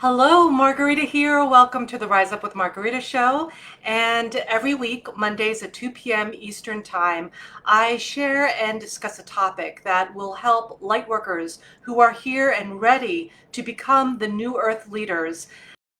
Hello, Margarita here. Welcome to the Rise Up with Margarita show. And every week, Mondays at 2 p.m. Eastern Time, I share and discuss a topic that will help lightworkers who are here and ready to become the new earth leaders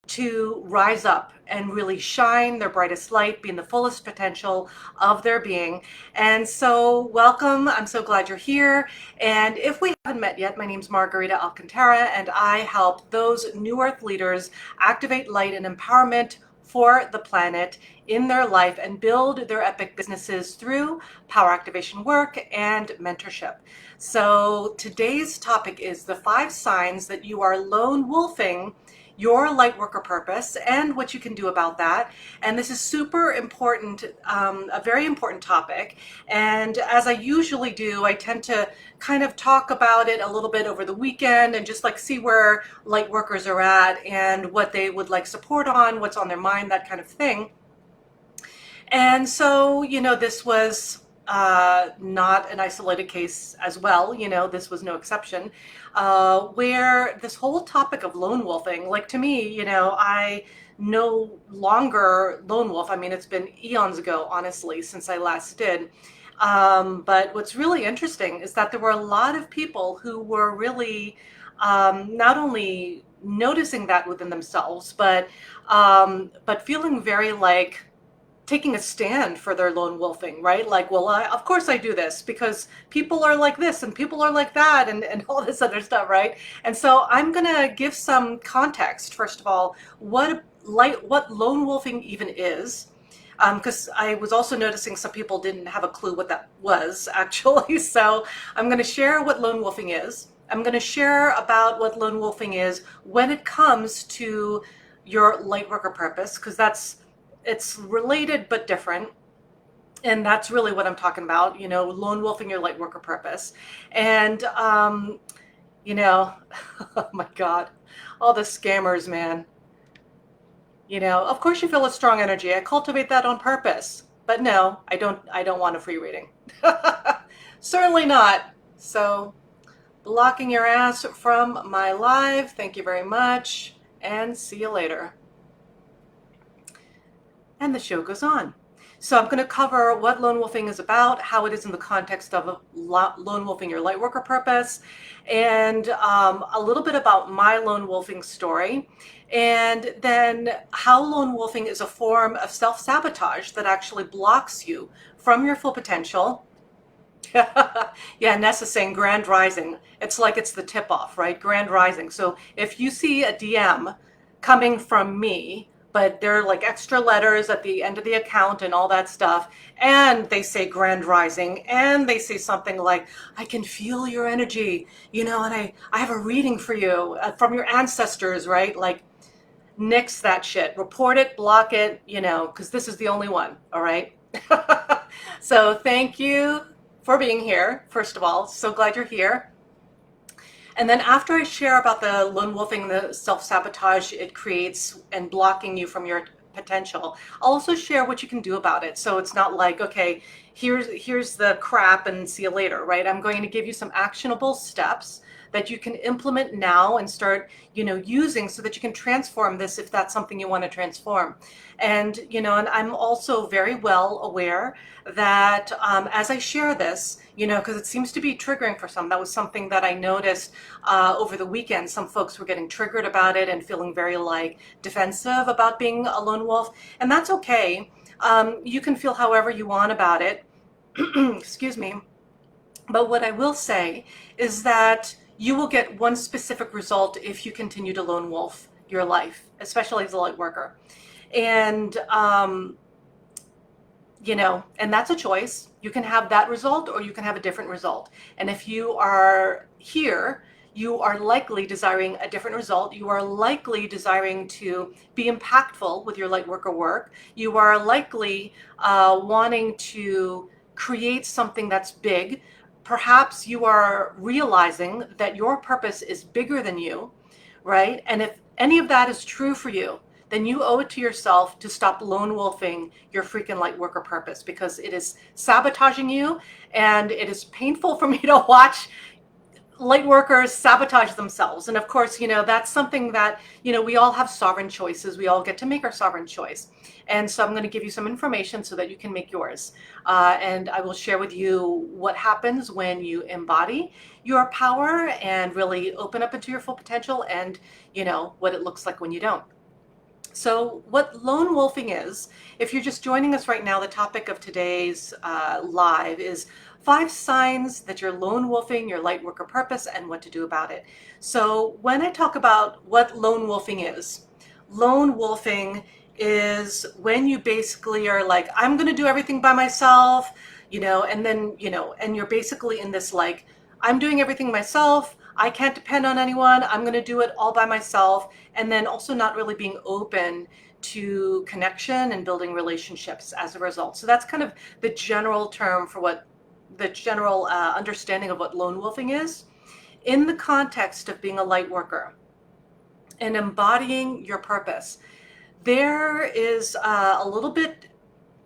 to rise up and really shine their brightest light, be in the fullest potential of their being. And so welcome. I'm so glad you're here. And if we haven't met yet, my name's Margarita Alcantara, and I help those new earth leaders activate light and empowerment for the planet in their life and build their epic businesses through power activation work and mentorship. So today's topic is the 5 signs that you are lone wolfing your Lightworker purpose and what you can do about that. And this is super important, a very important topic. And as I usually do, I tend to kind of talk about it a little bit over the weekend and just like see where Lightworkers are at and what they would like support on, what's on their mind, that kind of thing. And so, this was not an isolated case as well. This was no exception, where this whole topic of lone wolfing, like to me, I no longer lone wolf. I mean, it's been eons ago, honestly, since I last did. But what's really interesting is that there were a lot of people who were really not only noticing that within themselves, but feeling very like taking a stand for their lone wolfing, right? Like, well, of course I do this because people are like this and people are like that and all this other stuff, right? And so I'm gonna give some context, first of all, what lone wolfing even is. Because I was also noticing some people didn't have a clue what that was actually. So I'm going to share what lone wolfing is. I'm going to share about what lone wolfing is when it comes to your Lightworker purpose, because it's related but different. And that's really what I'm talking about, lone wolfing your Lightworker purpose. And, oh my God, all the scammers, man. Of course you feel a strong energy. I cultivate that on purpose. But no, I don't want a free reading. Certainly not. So blocking your ass from my live. Thank you very much. And see you later. And the show goes on. So I'm going to cover what lone wolfing is about, how it is in the context of lone wolfing your Lightworker purpose, and a little bit about my lone wolfing story, and then how lone wolfing is a form of self-sabotage that actually blocks you from your full potential. Yeah, Nessa saying Grand Rising. It's like it's the tip-off, right? Grand Rising. So if you see a DM coming from me, but they're like extra letters at the end of the account and all that stuff, and they say Grand Rising, and they say something like, I can feel your energy, and I have a reading for you from your ancestors, right? Like, nix that shit. Report it, block it, because this is the only one, all right? So thank you for being here, first of all. So glad you're here. And then after I share about the lone wolfing, the self-sabotage it creates and blocking you from your potential, I'll also share what you can do about it. So it's not like, okay, here's the crap and see you later, right? I'm going to give you some actionable steps that you can implement now and start, using so that you can transform this if that's something you want to transform. And, and I'm also very well aware that as I share this, because it seems to be triggering for some. That was something that I noticed over the weekend. Some folks were getting triggered about it and feeling very like defensive about being a lone wolf. And that's okay. You can feel however you want about it. Excuse me. But what I will say is that you will get one specific result if you continue to lone wolf your life, especially as a light worker. And, and that's a choice. You can have that result or you can have a different result. And if you are here, you are likely desiring a different result. You are likely desiring to be impactful with your light worker work. You are likely wanting to create something that's big. Perhaps you are realizing that your purpose is bigger than you, right? And if any of that is true for you, then you owe it to yourself to stop lone wolfing your freaking light worker purpose, because it is sabotaging you and it is painful for me to watch light workers sabotage themselves. And of course, that's something that, we all have sovereign choices. We all get to make our sovereign choice. And so I'm going to give you some information so that you can make yours. And I will share with you what happens when you embody your power and really open up into your full potential, and, what it looks like when you don't. So what lone wolfing is, if you're just joining us right now, the topic of today's live is 5 signs that you're lone wolfing your light worker purpose and what to do about it. So when I talk about what lone wolfing is when you basically are like, I'm going to do everything by myself, and then, and you're basically in this like, I'm doing everything myself. I can't depend on anyone. I'm going to do it all by myself. And then also not really being open to connection and building relationships as a result. So that's kind of the general term for what the general understanding of what lone wolfing is in the context of being a light worker and embodying your purpose. There is a little bit,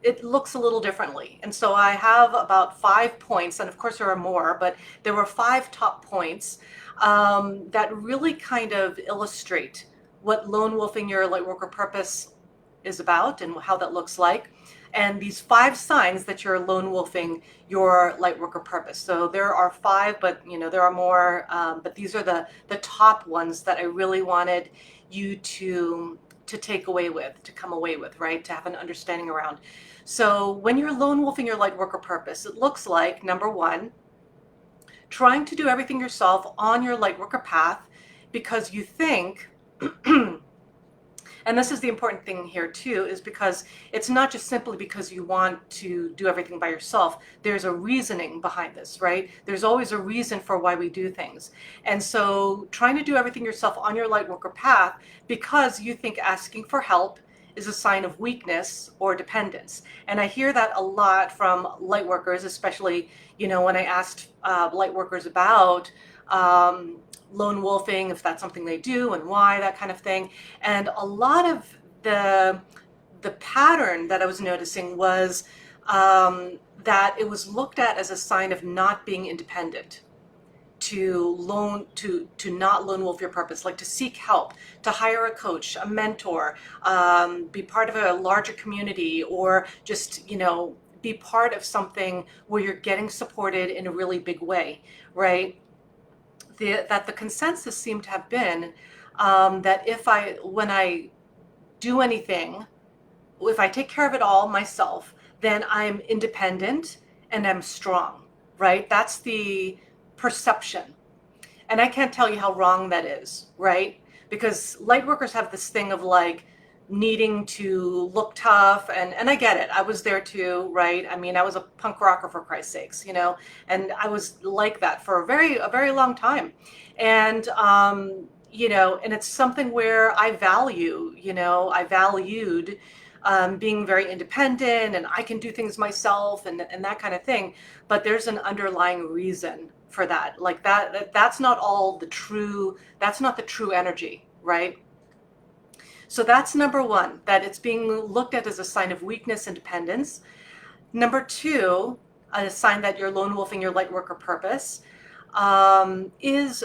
it looks a little differently. And so I have about 5 points, and of course there are more, but there were 5 top points that really kind of illustrate what lone wolfing your light worker purpose is about and how that looks like. And these 5 signs that you're lone wolfing your light worker purpose. So there are 5, but there are more, but these are the top ones that I really wanted you to take away with, to come away with, right? To have an understanding around. So when you're lone wolfing your light worker purpose, it looks like, number 1, trying to do everything yourself on your light worker path because you think, and this is the important thing here too, is because it's not just simply because you want to do everything by yourself. There's a reasoning behind this, right? There's always a reason for why we do things. And so trying to do everything yourself on your light worker path because you think asking for help is a sign of weakness or dependence. And I hear that a lot from light workers, especially, when I asked light workers about lone wolfing, if that's something they do and why, that kind of thing. And a lot of the pattern that I was noticing was that it was looked at as a sign of not being independent, to not lone wolf your purpose, like to seek help, to hire a coach, a mentor, be part of a larger community, or just, be part of something where you're getting supported in a really big way, right? That the consensus seemed to have been that when I do anything, if I take care of it all myself, then I'm independent and I'm strong, right? That's the perception. And I can't tell you how wrong that is, right? Because light workers have this thing of like needing to look tough, and I get it. I was there too, right? I mean, I was a punk rocker, for Christ's sakes, and I was like that for a very long time. And and it's something where I valued being very independent, and I can do things myself, and that kind of thing. But there's an underlying reason for that. Like that's not the true energy, right? So that's number 1, that it's being looked at as a sign of weakness and dependence. Number 2, a sign that you're lone wolfing your light worker purpose is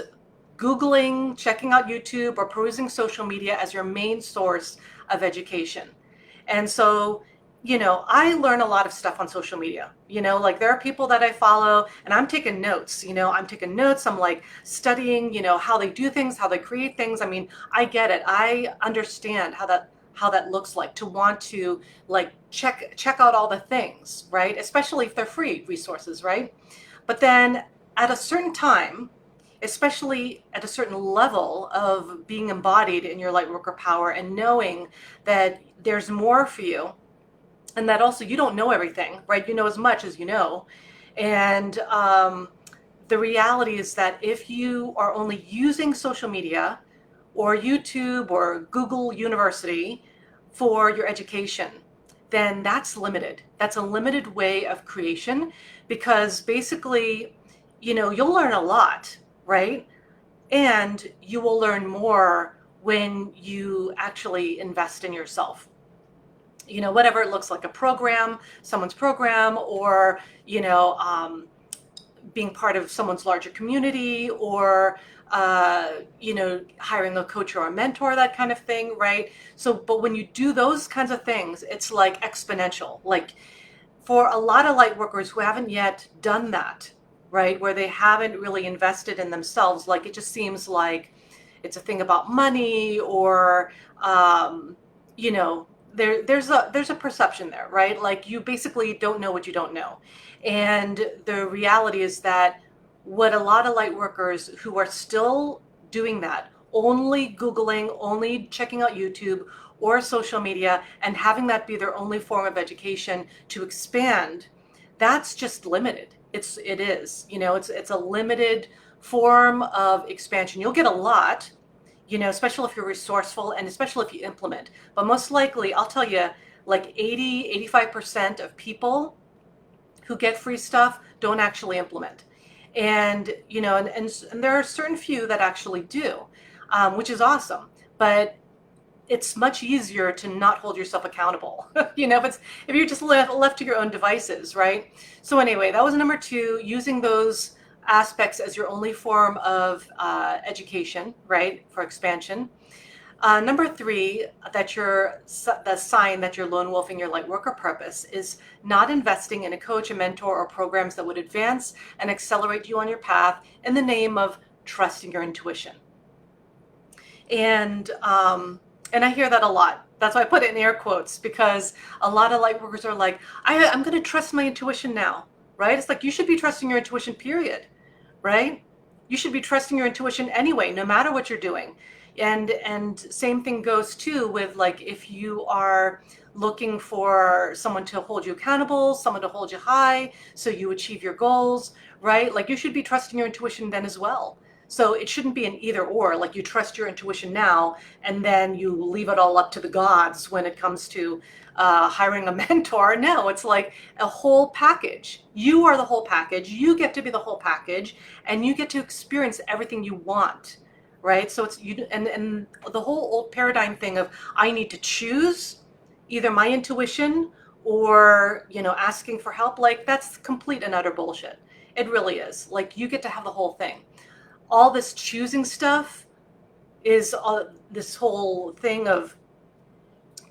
Googling, checking out YouTube, or perusing social media as your main source of education. And so, I learn a lot of stuff on social media. Like there are people that I follow and I'm taking notes. I'm like studying, how they do things, how they create things. I mean, I get it. I understand how that looks like, to want to like check out all the things, right? Especially if they're free resources, right? But then at a certain time, especially at a certain level of being embodied in your light worker power and knowing that there's more for you, and that also you don't know everything, right? You know as much as you know. And the reality is that if you are only using social media or YouTube or Google University for your education, then that's limited. That's a limited way of creation, because basically, you'll learn a lot, right? And you will learn more when you actually invest in yourself. Whatever it looks like, a program, someone's program, or, being part of someone's larger community, or hiring a coach or a mentor, that kind of thing, right? So, but when you do those kinds of things, it's like exponential. Like for a lot of light workers who haven't yet done that, right, where they haven't really invested in themselves, like it just seems like it's a thing about money, or there's a perception there, right? Like you basically don't know what you don't know. And the reality is that what a lot of light workers who are still doing that, only Googling, only checking out YouTube or social media, and having that be their only form of education to expand, that's just limited. It's a limited form of expansion. You'll get a lot, especially if you're resourceful and especially if you implement. But most likely, I'll tell you, like 85% of people who get free stuff don't actually implement. And, and there are certain few that actually do, which is awesome. But it's much easier to not hold yourself accountable, if you're just left to your own devices, right? So anyway, that was number 2, using those aspects as your only form of education, right, for expansion. Number 3, the sign that you're lone wolfing your light worker purpose is not investing in a coach, a mentor, or programs that would advance and accelerate you on your path in the name of trusting your intuition. And I hear that a lot. That's why I put it in air quotes, because a lot of light workers are like, I'm going to trust my intuition now, right? It's like, you should be trusting your intuition, period, right? You should be trusting your intuition anyway, no matter what you're doing. And same thing goes too with, like, if you are looking for someone to hold you accountable, someone to hold you high so you achieve your goals, right? Like, you should be trusting your intuition then as well. So it shouldn't be an either or, like you trust your intuition now and then you leave it all up to the gods when it comes to hiring a mentor. No, it's like a whole package. You are the whole package. You get to be the whole package, and you get to experience everything you want, right? So it's you, and the whole old paradigm thing of I need to choose either my intuition or asking for help, like that's complete and utter bullshit. It really is. Like, you get to have the whole thing. All this choosing stuff is this whole thing of,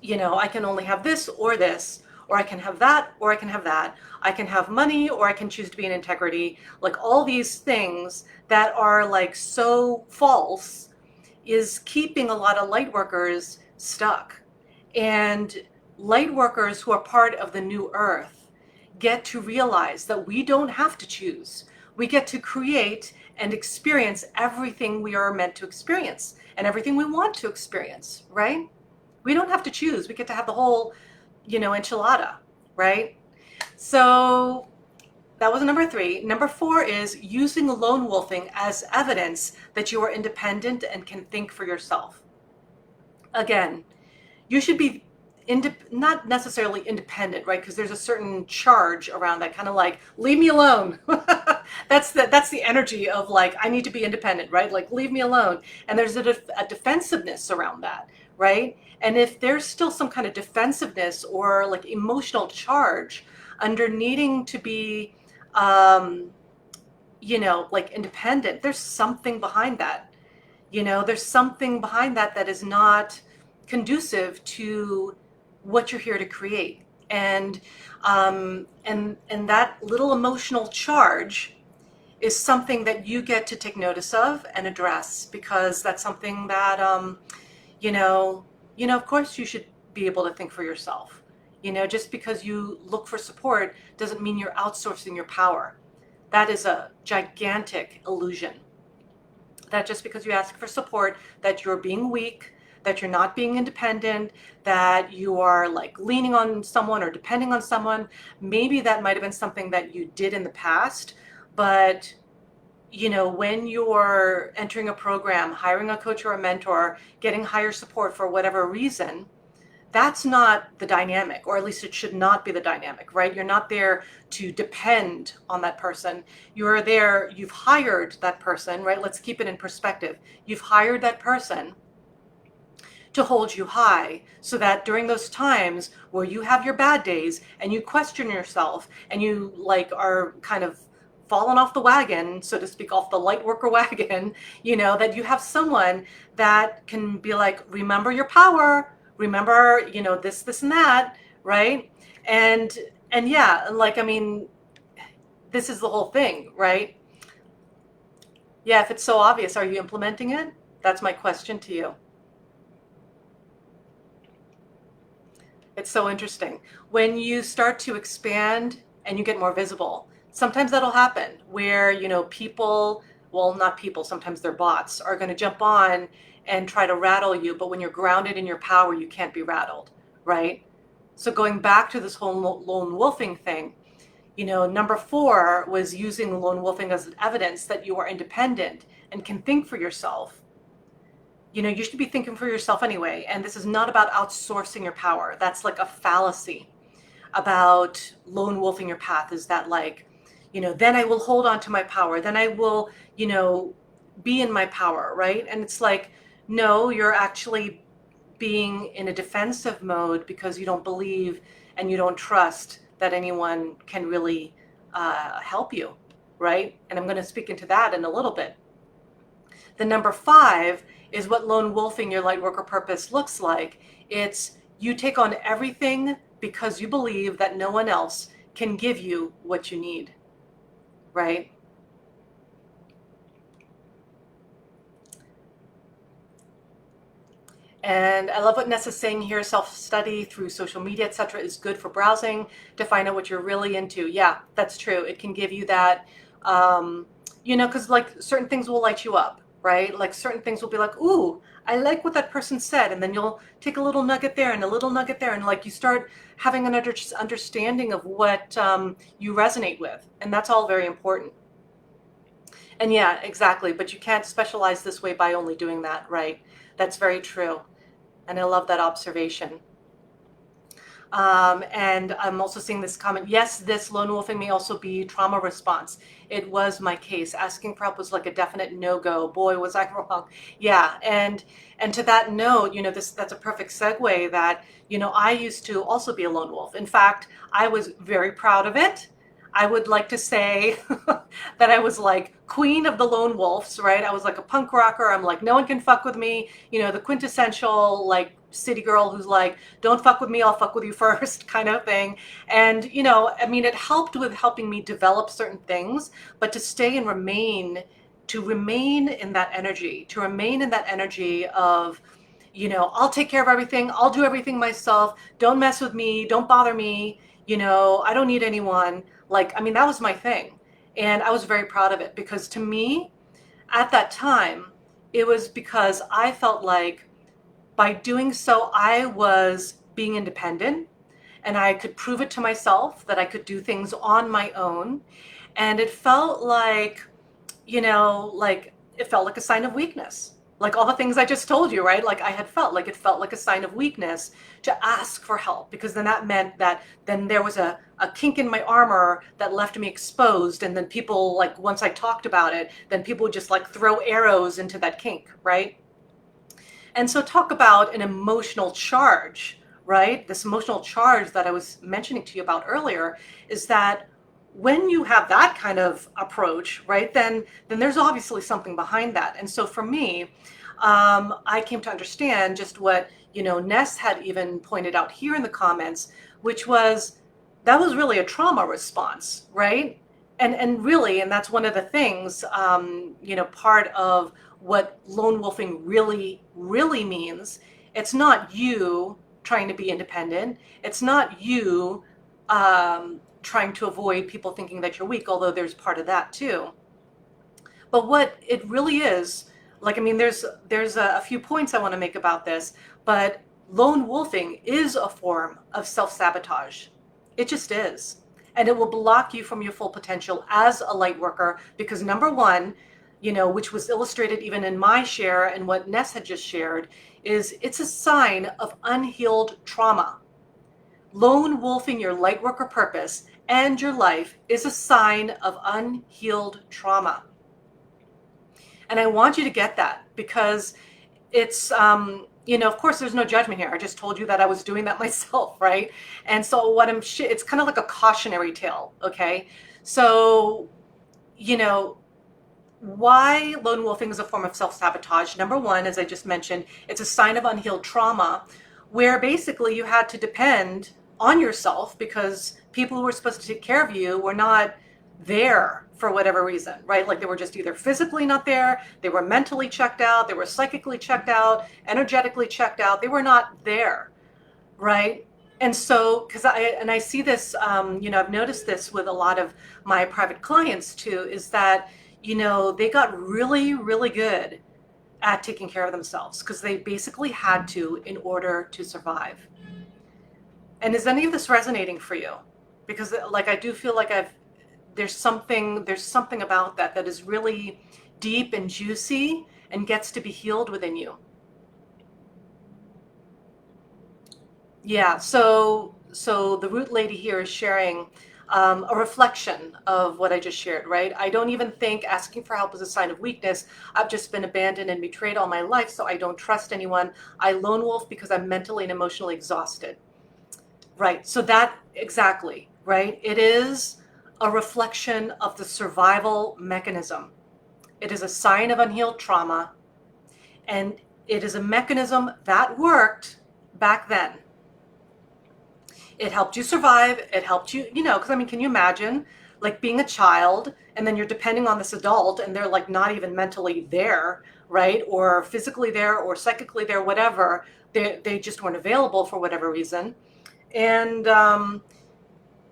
I can only have this, or I can have that, or I can have that. I can have money, or I can choose to be in integrity. Like, all these things that are like so false is keeping a lot of light workers stuck. And light workers who are part of the new earth get to realize that we don't have to choose. We get to create and experience everything we are meant to experience and everything we want to experience, right? We don't have to choose. We get to have the whole, enchilada, right? So that was number 3. Number 4 is using lone wolfing as evidence that you are independent and can think for yourself. Again, you should be not necessarily independent, right? Because there's a certain charge around that, kind of like, leave me alone. That's the energy of, like, I need to be independent, right? Like, leave me alone. And there's a defensiveness around that, right? And if there's still some kind of defensiveness or like emotional charge under needing to be, like independent, there's something behind that. There's something behind that that is not conducive to what you're here to create. And that little emotional charge is something that you get to take notice of and address, because that's something that of course you should be able to think for yourself. Just because you look for support doesn't mean you're outsourcing your power. That is a gigantic illusion. That just because you ask for support, that you're being weak, that you're not being independent, that you are like leaning on someone or depending on someone. Maybe that might have been something that you did in the past, but when you're entering a program, hiring a coach or a mentor, getting higher support for whatever reason, that's not the dynamic, or at least it should not be the dynamic, right? You're not there to depend on that person. You're there, you've hired that person, right? Let's keep it in perspective. You've hired that person to hold you high, so that during those times where you have your bad days and you question yourself and you like are kind of fallen off the wagon, so to speak, off the light worker wagon, that you have someone that can be like, remember your power, remember, this and that, right? And yeah, like, I mean, this is the whole thing, right? Yeah, if it's so obvious, are you implementing it? That's my question to you. It's so interesting. When you start to expand and you get more visible, sometimes that'll happen where, people, well, not people, sometimes they're bots, are going to jump on and try to rattle you. But when you're grounded in your power, you can't be rattled, right? So going back to this whole lone wolfing thing, number 4 was using lone wolfing as evidence that you are independent and can think for yourself. You should be thinking for yourself anyway. And this is not about outsourcing your power. That's like a fallacy about lone wolfing your path, is that like, then I will hold on to my power. Then I will, be in my power, right? And it's like, no, you're actually being in a defensive mode because you don't believe and you don't trust that anyone can really help you, right? And I'm going to speak into that in a little bit. The number 5 is what lone wolfing your light worker purpose looks like. It's you take on everything because you believe that no one else can give you what you need, right? And I love what Ness is saying here. Self-study through social media, etc., is good for browsing to find out what you're really into. Yeah, that's true. It can give you that, because like certain things will light you up, right? Like certain things will be like, ooh, I like what that person said. And then you'll take a little nugget there and a little nugget there. And like you start having an understanding of what you resonate with. And that's all very important. And yeah, exactly. But you can't specialize this way by only doing that, right? That's very true. And I love that observation. And I'm also seeing this comment. Yes, this lone wolfing may also be trauma response. It was my case. Asking for help was like a definite no-go. Boy, was I wrong. Yeah. And to that note, that's a perfect segue that, I used to also be a lone wolf. In fact, I was very proud of it. I would like to say that I was like queen of the lone wolves, right? I was like a punk rocker. I'm like, no one can fuck with me. The quintessential like city girl who's like, don't fuck with me, I'll fuck with you first kind of thing. And, it helped with helping me develop certain things, but to stay and remain in that energy of, I'll take care of everything. I'll do everything myself. Don't mess with me. Don't bother me. I don't need anyone. That was my thing. And I was very proud of it because to me, at that time, it was because I felt like by doing so, I was being independent and I could prove it to myself that I could do things on my own. And it felt like, it felt like a sign of weakness. Like all the things I just told you, right? Like it felt like a sign of weakness to ask for help, because then that meant that then there was a kink in my armor that left me exposed. And then people, like, once I talked about it, then people would just like throw arrows into that kink, right? And so talk about an emotional charge, right? This emotional charge that I was mentioning to you about earlier is that when you have that kind of approach, right, then there's obviously something behind that. And so for me, I came to understand just what, Ness had even pointed out here in the comments, which was that was really a trauma response, right? And really, and that's one of the things, part of what lone wolfing really, really means. It's not you trying to be independent. It's not you trying to avoid people thinking that you're weak, although there's part of that too. But what it really is, there's a few points I want to make about this, but lone wolfing is a form of self-sabotage. It just is. And it will block you from your full potential as a light worker because number 1, which was illustrated even in my share and what Ness had just shared, is it's a sign of unhealed trauma. Lone wolfing your light worker purpose and your life is a sign of unhealed trauma. And I want you to get that because it's, of course, there's no judgment here. I just told you that I was doing that myself, right? And so it's kind of like a cautionary tale, okay? So you know, why lone wolfing is a form of self-sabotage. Number one, as I just mentioned, it's a sign of unhealed trauma where basically you had to depend on yourself because people who were supposed to take care of you were not there for whatever reason, right? Like they were just either physically not there, they were mentally checked out, they were psychically checked out, energetically checked out, they were not there, right? And so, because I see this, I've noticed this with a lot of my private clients too, is that, they got really, really good at taking care of themselves because they basically had to in order to survive. And is any of this resonating for you? Because like I do feel like there's something about that is really deep and juicy and gets to be healed within you. Yeah, so the root lady here is sharing a reflection of what I just shared, right? I don't even think asking for help is a sign of weakness. I've just been abandoned and betrayed all my life, so I don't trust anyone. I lone wolf because I'm mentally and emotionally exhausted. Right, so that exactly, right? It is a reflection of the survival mechanism. It is a sign of unhealed trauma, and it is a mechanism that worked back then. It helped you survive. It helped you, because I mean, can you imagine like being a child and then you're depending on this adult and they're like not even mentally there, right? Or physically there or psychically there, whatever. They just weren't available for whatever reason. And,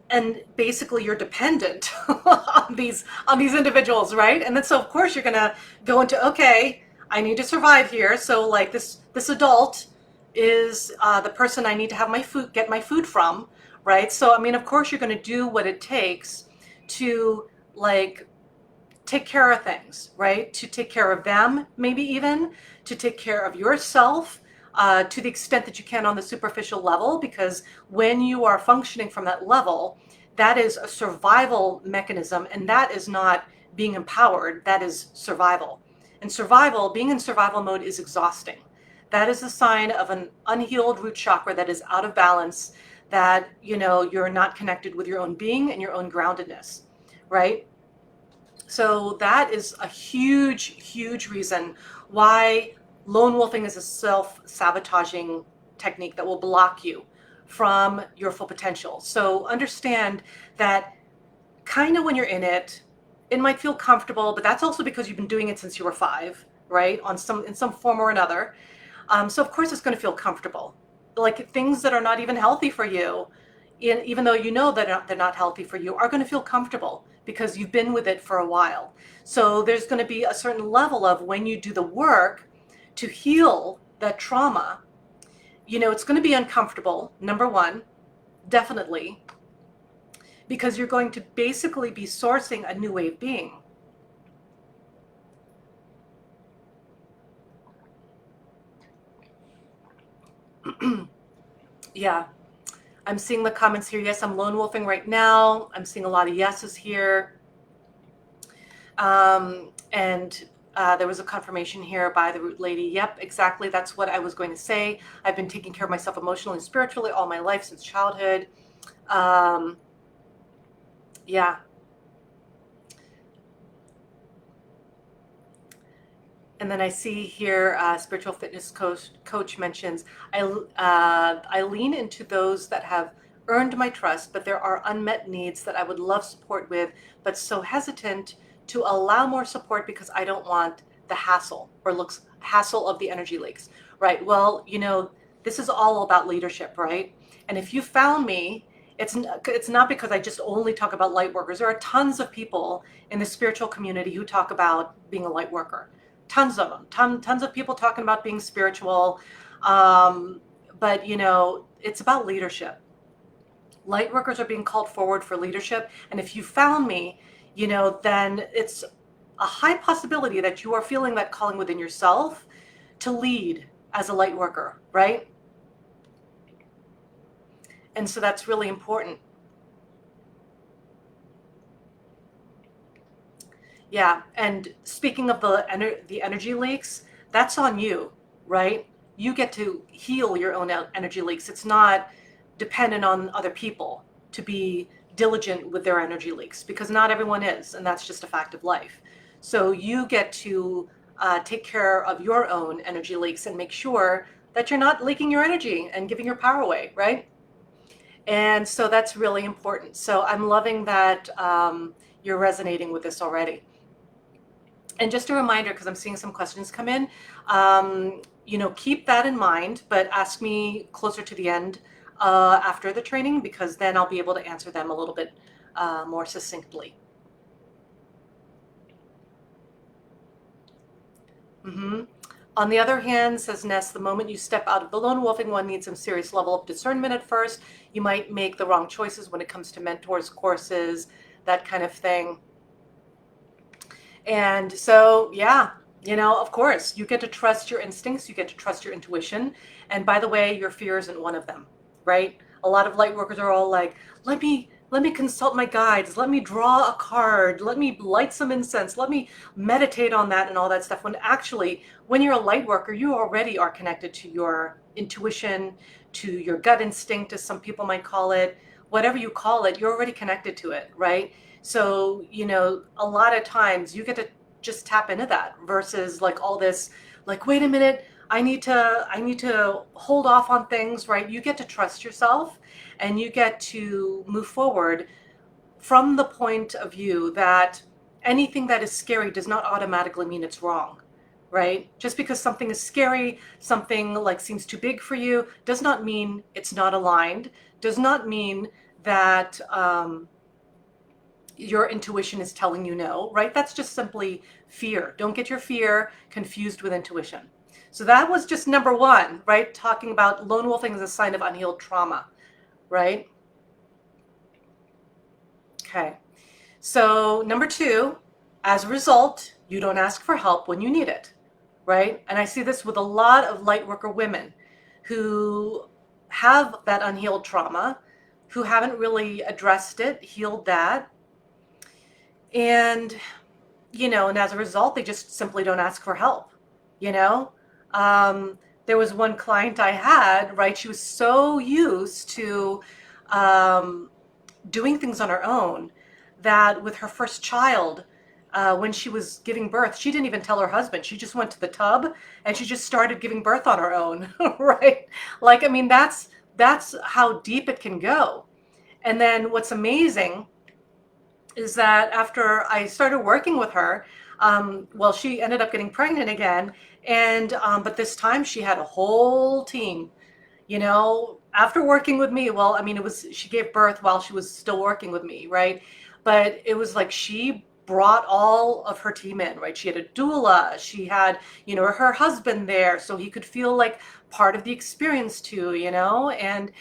and basically you're dependent on these individuals, right? And then so of course you're gonna go into, okay, I need to survive here, so like this adult is the person I need to have get my food from, right? So I mean, of course you're going to do what it takes to like take care of things, right? To take care of them, maybe even to take care of yourself to the extent that you can on the superficial level, because when you are functioning from that level, that is a survival mechanism, and that is not being empowered, that is survival. And survival, being in survival mode is exhausting. That is a sign of an unhealed root chakra that is out of balance, that, you're not connected with your own being and your own groundedness, right? So that is a huge, huge reason why lone wolfing is a self-sabotaging technique that will block you from your full potential. So understand that kind of when you're in it, it might feel comfortable, but that's also because you've been doing it since you were 5, right? In some form or another. So of course it's going to feel comfortable. Like things that are not even healthy for you, even though you know that they're not healthy for you, are going to feel comfortable because you've been with it for a while. So there's going to be a certain level of when you do the work to heal that trauma, it's going to be uncomfortable, number one, definitely, because you're going to basically be sourcing a new way of being. Yeah, I'm seeing the comments here. Yes, I'm lone wolfing right now. I'm seeing a lot of yeses here. And there was a confirmation here by the root lady. Yep, exactly. That's what I was going to say. I've been taking care of myself emotionally and spiritually all my life since childhood. Yeah. And then I see here, spiritual fitness coach mentions, I lean into those that have earned my trust, but there are unmet needs that I would love support with, but so hesitant to allow more support because I don't want the hassle of the energy leaks, right? Well, this is all about leadership, right? And if you found me, it's not because I just only talk about light workers. There are tons of people in the spiritual community who talk about being a light worker. Tons of them, tons of people talking about being spiritual. But it's about leadership. Light workers are being called forward for leadership. And if you found me, then it's a high possibility that you are feeling that calling within yourself to lead as a light worker, right? And so that's really important. Yeah, and speaking of the energy leaks, that's on you, right? You get to heal your own energy leaks. It's not dependent on other people to be diligent with their energy leaks, because not everyone is, and that's just a fact of life. So you get to take care of your own energy leaks and make sure that you're not leaking your energy and giving your power away, right? And so that's really important. So I'm loving that you're resonating with this already. And just a reminder, because I'm seeing some questions come in, keep that in mind, but ask me closer to the end after the training, because then I'll be able to answer them a little bit more succinctly. On the other hand, says Ness, the moment you step out of the lone wolfing, one needs some serious level of discernment at first. You might make the wrong choices when it comes to mentors, courses, that kind of thing. And so, yeah, of course, you get to trust your instincts, you get to trust your intuition. And by the way, your fear isn't one of them, right? A lot of light workers are all like, let me consult my guides, let me draw a card, let me light some incense, let me meditate on that and all that stuff. When actually, when you're a light worker, you already are connected to your intuition, to your gut instinct, as some people might call it. Whatever you call it, you're already connected to it, right? So, a lot of times you get to just tap into that versus like all this, like, wait a minute, I need to hold off on things, right? You get to trust yourself and you get to move forward from the point of view that anything that is scary does not automatically mean it's wrong, right? Just because something is scary, something like seems too big for you, does not mean it's not aligned, does not mean that your intuition is telling you no, right? That's just simply fear. Don't get your fear confused with intuition. So that was just number one, right? Talking about lone wolfing as a sign of unhealed trauma, right? Okay. So number two, as a result, you don't ask for help when you need it, right? And I see this with a lot of lightworker women who have that unhealed trauma, who haven't really addressed it, healed that. And, and as a result, they just simply don't ask for help, There was one client I had, right? She was so used to doing things on her own that with her first child, when she was giving birth, she didn't even tell her husband. She just went to the tub and she just started giving birth on her own, right? Like, I mean, that's how deep it can go. And then what's amazing is that after I started working with her, she ended up getting pregnant again. And, but this time she had a whole team, after working with me. Well, I mean, she gave birth while she was still working with me, right? But it was like she brought all of her team in, right? She had a doula, she had, her husband there, so he could feel like part of the experience too, and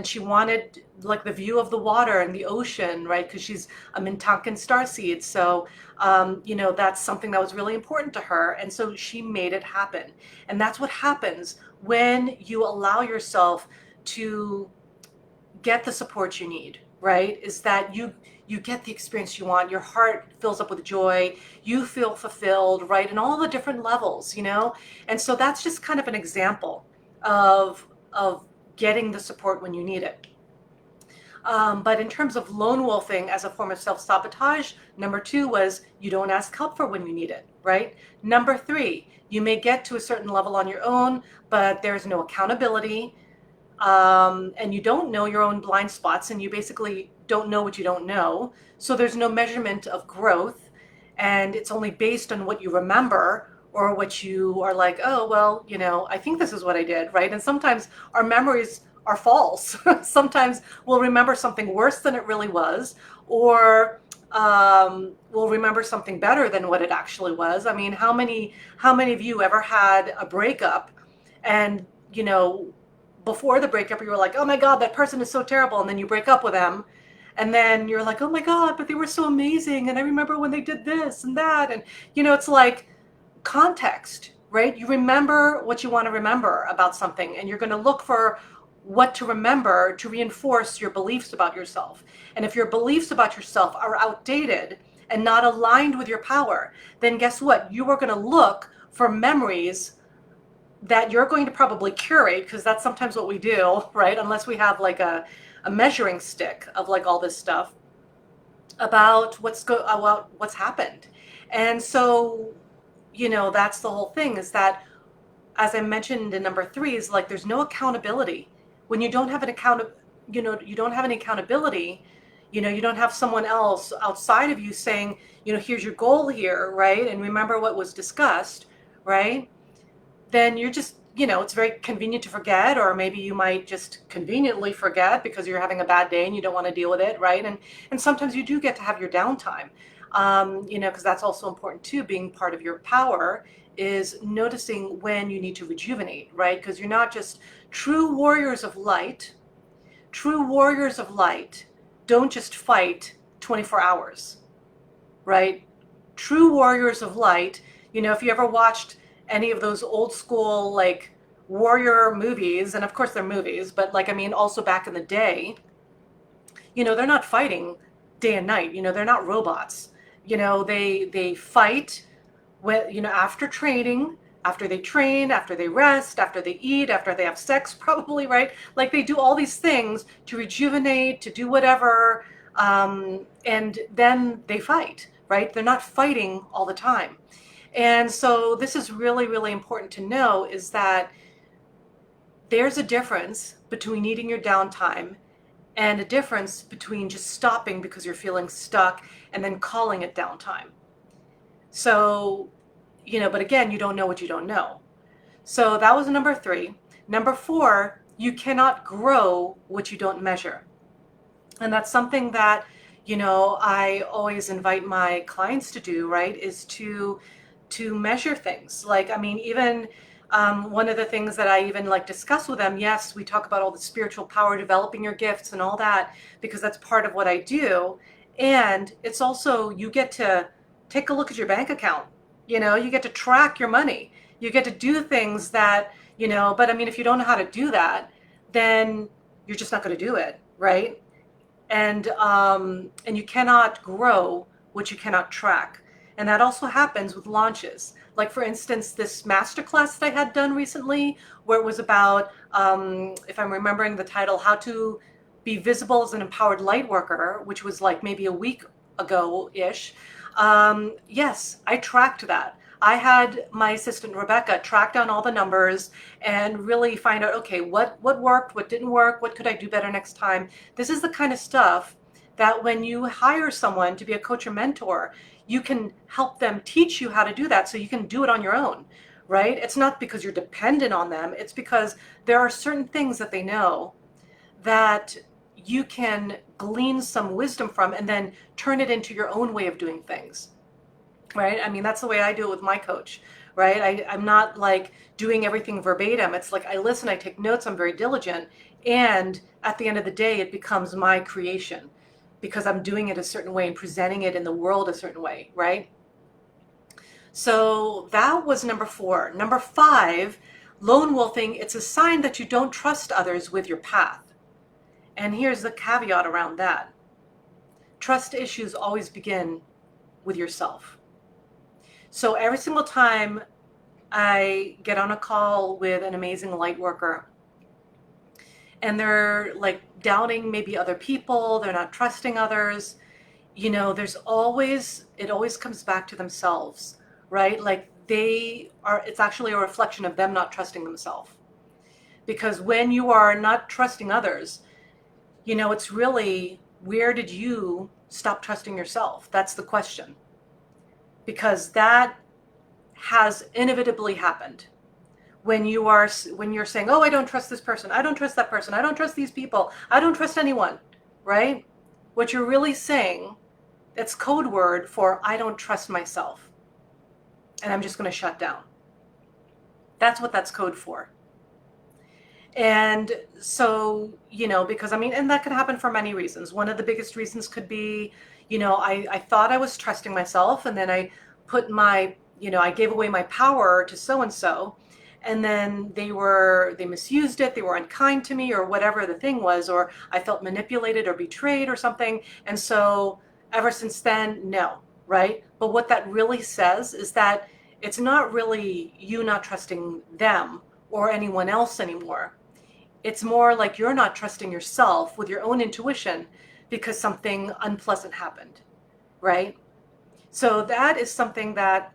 she wanted like the view of the water and the ocean, right? Because she's a Mintankan starseed, so that's something that was really important to her, and so she made it happen. And that's what happens when you allow yourself to get the support you need, right? Is that you get the experience you want, your heart fills up with joy, you feel fulfilled, right? And all the different levels, And so that's just kind of an example of getting the support when you need it. But in terms of lone wolfing as a form of self-sabotage, number two was you don't ask help for when you need it, right? Number three, you may get to a certain level on your own, but there's no accountability, and you don't know your own blind spots, and you basically don't know what you don't know. So there's no measurement of growth, and it's only based on what you remember or what you are like, oh, well, I think this is what I did, right? And sometimes our memories are false. Sometimes we'll remember something worse than it really was, or we'll remember something better than what it actually was. I mean, how many of you ever had a breakup and, before the breakup, you were like, oh my God, that person is so terrible. And then you break up with them. And then you're like, oh my God, but they were so amazing. And I remember when they did this and that. And, it's like context, right? You remember what you want to remember about something, and you're going to look for what to remember to reinforce your beliefs about yourself. And if your beliefs about yourself are outdated and not aligned with your power, then guess what? You are going to look for memories that you're going to probably curate, because that's sometimes what we do, right? Unless we have like a a measuring stick of like all this stuff about what's happened. And so, that's the whole thing, is that, as I mentioned in number 3, is like there's no accountability. When you don't have an you don't have any accountability, you don't have someone else outside of you saying, here's your goal here, right? And remember what was discussed, right? Then you're just, it's very convenient to forget, or maybe you might just conveniently forget because you're having a bad day and you don't want to deal with it, right? And sometimes you do get to have your downtime, because that's also important too. Being part of your power is noticing when you need to rejuvenate, right? Because you're not just true warriors of light. True warriors of light don't just fight 24 hours, right? True warriors of light, if you ever watched any of those old school like warrior movies, and of course they're movies, but like, I mean, also back in the day, they're not fighting day and night, they're not robots. They fight when, after training, after they train, after they rest, after they eat, after they have sex, probably, right? Like they do all these things to rejuvenate, to do whatever, and then they fight, right? They're not fighting all the time. And so this is really, really important to know, is that there's a difference between needing your downtime and a difference between just stopping because you're feeling stuck and then calling it downtime. So, but again, you don't know what you don't know. So that was number 3. Number 4, you cannot grow what you don't measure. And that's something that, I always invite my clients to do, right? Is to measure things. Like, I mean, even one of the things that I even like discuss with them, yes, we talk about all the spiritual power, developing your gifts and all that, because that's part of what I do. And it's also, you get to take a look at your bank account. You get to track your money. You get to do things that, but I mean, if you don't know how to do that, then you're just not going to do it, right? And you cannot grow what you cannot track. And that also happens with launches. Like, for instance, this masterclass that I had done recently, where it was about, if I'm remembering the title, how to be visible as an empowered light worker, which was like maybe a week ago-ish. Yes, I tracked that. I had my assistant Rebecca track down all the numbers and really find out, okay, what worked, what didn't work, what could I do better next time? This is the kind of stuff that when you hire someone to be a coach or mentor, you can help them teach you how to do that so you can do it on your own, right? It's not because you're dependent on them. It's because there are certain things that they know that you can glean some wisdom from and then turn it into your own way of doing things, right? I mean, that's the way I do it with my coach, right? I'm not like doing everything verbatim. It's like I listen, I take notes, I'm very diligent. And at the end of the day, it becomes my creation because I'm doing it a certain way and presenting it in the world a certain way, right? So that was number 4. Number 5, lone wolfing. It's a sign that you don't trust others with your path. And here's the caveat around that. Trust issues always begin with yourself. So every single time I get on a call with an amazing light worker and they're like doubting maybe other people, they're not trusting others, it always comes back to themselves, right? Like it's actually a reflection of them not trusting themselves. Because when you are not trusting others, it's really, where did you stop trusting yourself? That's the question. Because that has inevitably happened. When you're saying, oh, I don't trust this person, I don't trust that person, I don't trust these people, I don't trust anyone, right? What you're really saying, that's code word for I don't trust myself. And I'm just going to shut down. That's what that's code for. And so, because I mean, and that could happen for many reasons. One of the biggest reasons could be, I thought I was trusting myself, and then I put I gave away my power to so-and-so, and then they misused it, they were unkind to me, or whatever the thing was, or I felt manipulated or betrayed or something. And so ever since then, no, right? But what that really says is that it's not really you not trusting them or anyone else anymore. It's more like you're not trusting yourself with your own intuition because something unpleasant happened, right? So that is something that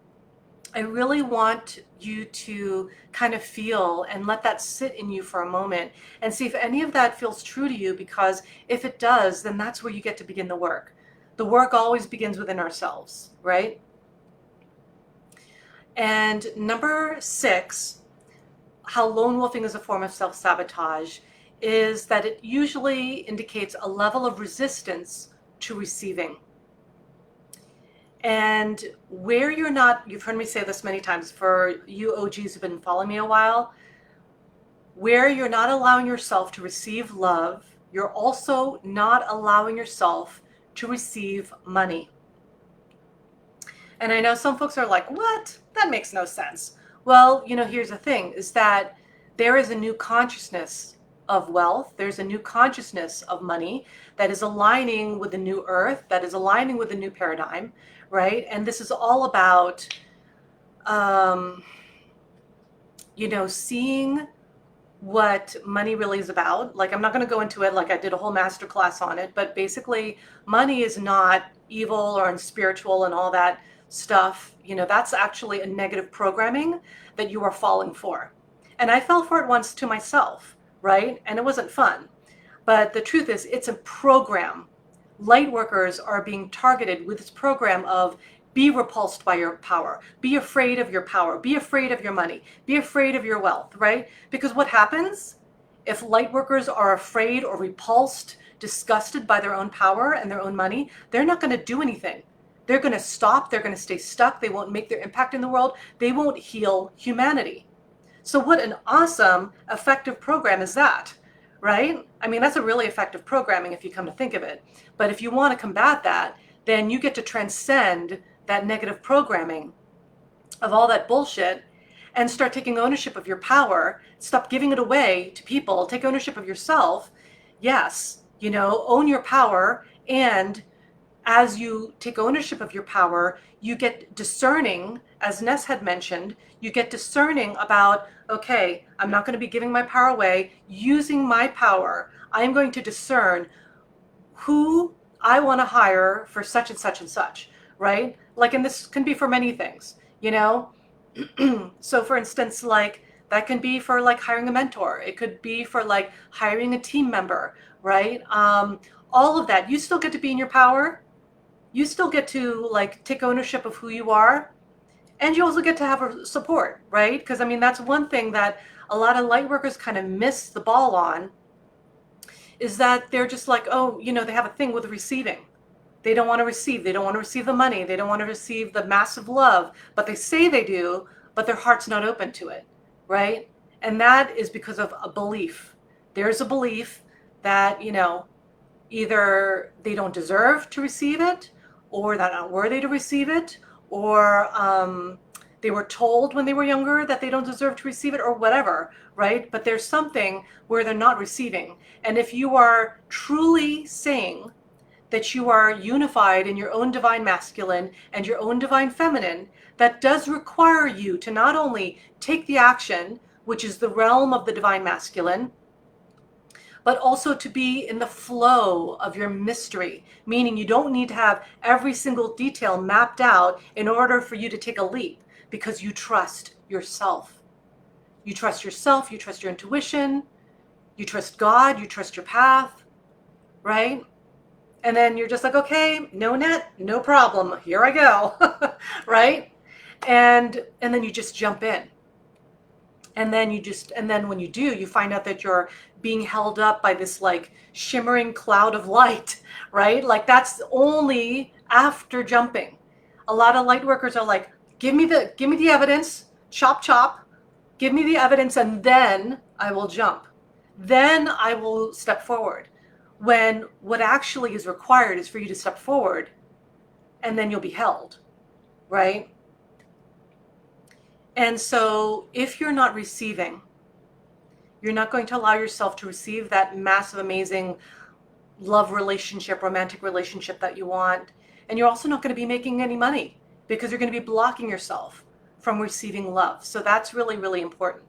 I really want you to kind of feel and let that sit in you for a moment and see if any of that feels true to you, because if it does, then that's where you get to begin the work. The work always begins within ourselves, right? And number 6, how lone wolfing is a form of self-sabotage, is that it usually indicates a level of resistance to receiving. And where you're not, you've heard me say this many times, for you OGs who've been following me a while, where you're not allowing yourself to receive love, you're also not allowing yourself to receive money. And I know some folks are like, what? That makes no sense. Well, here's the thing, is that there is a new consciousness of wealth. There's a new consciousness of money that is aligning with the new earth, that is aligning with the new paradigm, right? And this is all about, seeing what money really is about. Like, I'm not going to go into it, like I did a whole master class on it, but basically money is not evil or unspiritual and all that stuff. That's actually a negative programming that you are falling for. And I fell for it once to myself, right? And it wasn't fun. But the truth is, it's a program. Lightworkers are being targeted with this program of be repulsed by your power, be afraid of your power, be afraid of your money, be afraid of your wealth, right? Because what happens if lightworkers are afraid or repulsed, disgusted by their own power and their own money? They're not going to do anything. They're going to stop. They're going to stay stuck. They won't make their impact in the world. They won't heal humanity. So what an awesome, effective program is that, right? I mean, that's a really effective programming if you come to think of it. But if you want to combat that, then you get to transcend that negative programming of all that bullshit and start taking ownership of your power. Stop giving it away to people. Take ownership of yourself. Yes, own your power. And as you take ownership of your power, you get discerning, as Ness had mentioned, you get discerning about, okay, I'm not going to be giving my power away. Using my power, I'm going to discern who I want to hire for such and such and such, right? Like, and this can be for many things, So for instance, like that can be for like hiring a mentor. It could be for like hiring a team member, right? All of that, you still get to be in your power. You still get to like take ownership of who you are, and you also get to have a support, right? Because I mean, that's one thing that a lot of light workers kind of miss the ball on, is that they're just like, oh, they have a thing with receiving. They don't want to receive. They don't want to receive the money. They don't want to receive the massive love, but they say they do, but their heart's not open to it, right? And that is because of a belief. There's a belief that, either they don't deserve to receive it, or they're not worthy to receive it, or they were told when they were younger that they don't deserve to receive it, or whatever, right? But there's something where they're not receiving. And if you are truly saying that you are unified in your own divine masculine and your own divine feminine, that does require you to not only take the action, which is the realm of the divine masculine, but also to be in the flow of your mystery, meaning you don't need to have every single detail mapped out in order for you to take a leap, because you trust yourself. You trust yourself, you trust your intuition, you trust God, you trust your path, right? And then you're just like, okay, no net, no problem, here I go, right? And then you just jump in. And then when you do, you find out that you're being held up by this like shimmering cloud of light, right? Like that's only after jumping. A lot of light workers are like, give me the evidence, chop, chop, give me the evidence, and then I will jump. Then I will step forward. When what actually is required is for you to step forward, and then you'll be held, right? And so if you're not receiving, you're not going to allow yourself to receive that massive, amazing love relationship, romantic relationship that you want. And you're also not going to be making any money, because you're going to be blocking yourself from receiving love. So that's really, really important.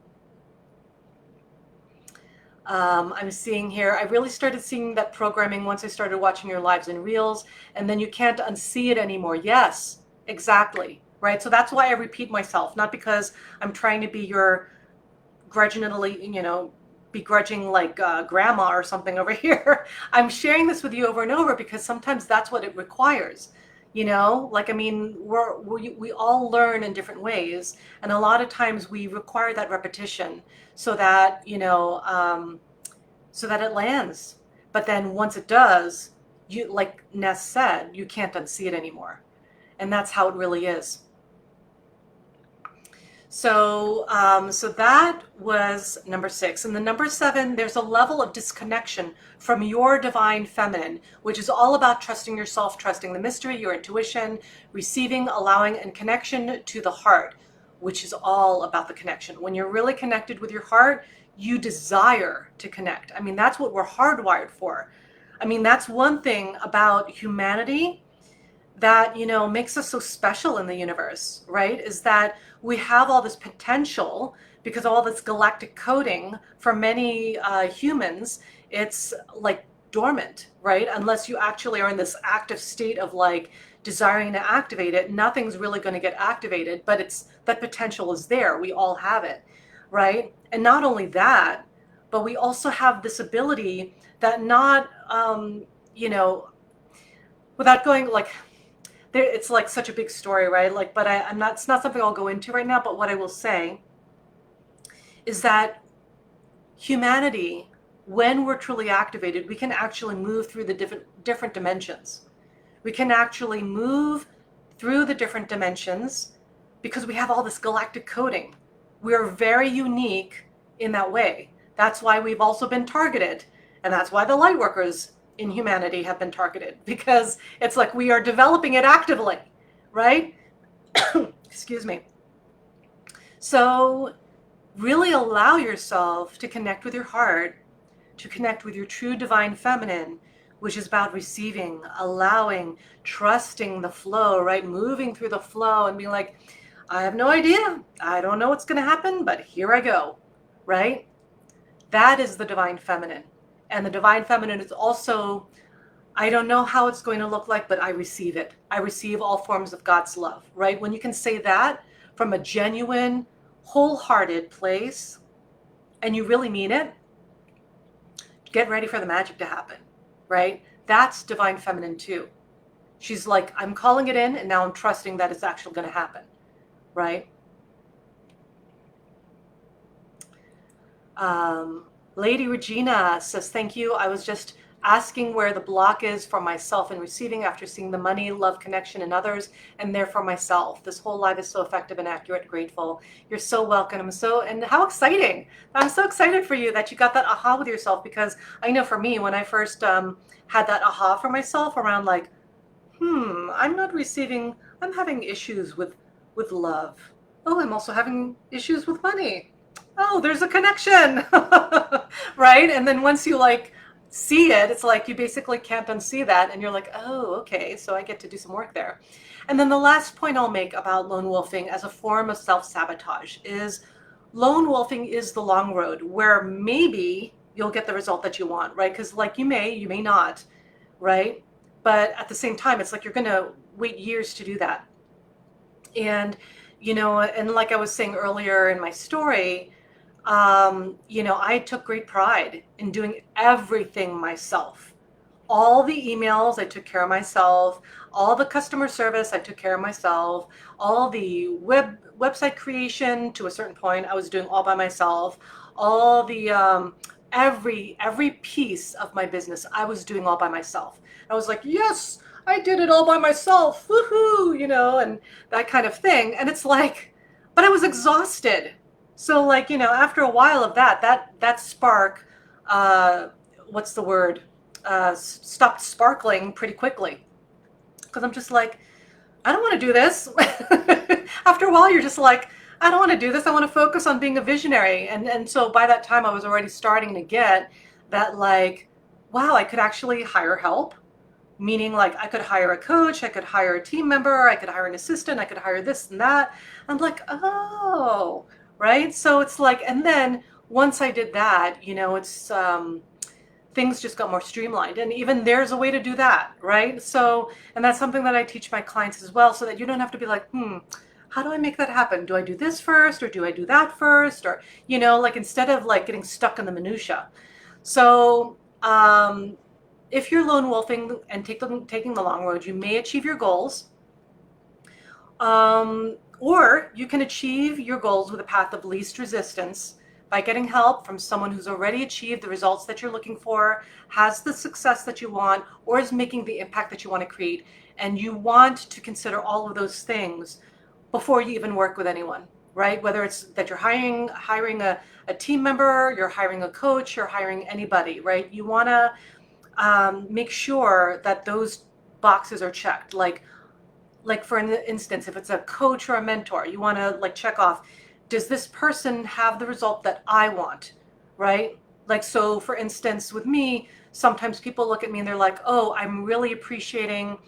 I'm seeing here, I really started seeing that programming once I started watching your lives and reels, and then you can't unsee it anymore. Yes, exactly. Right. So that's why I repeat myself, not because I'm trying to be your grudgingly, begrudging like grandma or something over here. I'm sharing this with you over and over because sometimes that's what it requires. Like, I mean, we all learn in different ways. And a lot of times we require that repetition so that, so that it lands. But then once it does, you, like Ness said, you can't unsee it anymore. And that's how it really is. So that was number 6. And the number 7, there's a level of disconnection from your divine feminine, which is all about trusting yourself, trusting the mystery, your intuition, receiving, allowing, and connection to the heart, which is all about the connection. When you're really connected with your heart, you desire to connect. I mean, that's what we're hardwired for. I mean, that's one thing about humanity that makes us so special in the universe, right? Is that we have all this potential because all this galactic coding for many humans, it's like dormant, right? Unless you actually are in this active state of like desiring to activate it, nothing's really going to get activated, but it's that potential is there. We all have it, right? And not only that, but we also have this ability that not without going like it's like such a big story, right? Like, but I'm not, it's not something I'll go into right now, but what I will say is that humanity, when we're truly activated, we can actually move through the different dimensions. We can actually move through the different dimensions because we have all this galactic coding. We're very unique in that way. That's why we've also been targeted. And that's why the Lightworkers in humanity have been targeted, because it's like we are developing it actively, right? Excuse me. So really allow yourself to connect with your heart, to connect with your true divine feminine, which is about receiving, allowing, trusting the flow, right? Moving through the flow and being like, I have no idea. I don't know what's going to happen, but here I go, right? That is the divine feminine. And the divine feminine is also, I don't know how it's going to look like, but I receive it. I receive all forms of God's love, right? When you can say that from a genuine, wholehearted place, and you really mean it, get ready for the magic to happen, right? That's divine feminine too. She's like, I'm calling it in, and now I'm trusting that it's actually going to happen, right? Lady Regina says, thank you. I was just asking where the block is for myself in receiving after seeing the money, love, connection in others, and therefore myself. This whole live is so effective and accurate. Grateful. You're so welcome. And how exciting. I'm so excited for you that you got that aha with yourself, because I know for me, when I first had that aha for myself around like, I'm not receiving, I'm having issues with love. Oh, I'm also having issues with money. Oh, there's a connection, right? And then once you like see it, it's like you basically can't unsee that, and you're like, oh, okay, so I get to do some work there. And then the last point I'll make about lone wolfing as a form of self-sabotage is lone wolfing is the long road where maybe you'll get the result that you want, right? Because like you may not, right? But at the same time, it's like you're going to wait years to do that. And, and like I was saying earlier in my story, I took great pride in doing everything myself. All the emails, I took care of myself. All the customer service, I took care of myself. All the website creation, to a certain point, I was doing all by myself. All the every piece of my business, I was doing all by myself. I was like, yes, I did it all by myself. Woohoo, and that kind of thing. And it's like, but I was exhausted. So like, after a while of that spark, what's the word? Stopped sparkling pretty quickly. Because I'm just like, I don't want to do this. After a while, you're just like, I don't want to do this. I want to focus on being a visionary. And so by that time, I was already starting to get that like, wow, I could actually hire help. Meaning like I could hire a coach, I could hire a team member, I could hire an assistant, I could hire this and that. I'm like, oh, right? So it's like, and then once I did that, it's things just got more streamlined, and even there's a way to do that, right? So, and that's something that I teach my clients as well, so that you don't have to be like, how do I make that happen? Do I do this first, or do I do that first? Or, like, instead of like getting stuck in the minutia. So, if you're lone wolfing and taking the long road, you may achieve your goals, or you can achieve your goals with a path of least resistance by getting help from someone who's already achieved the results that you're looking for, has the success that you want, or is making the impact that you want to create. And you want to consider all of those things before you even work with anyone, right? Whether it's that you're hiring a team member, you're hiring a coach, you're hiring anybody, right? You want to make sure that those boxes are checked. Like for instance, if it's a coach or a mentor, you want to like check off, does this person have the result that I want, right? Like, so for instance, with me, sometimes people look at me and they're like, oh, I'm really appreciating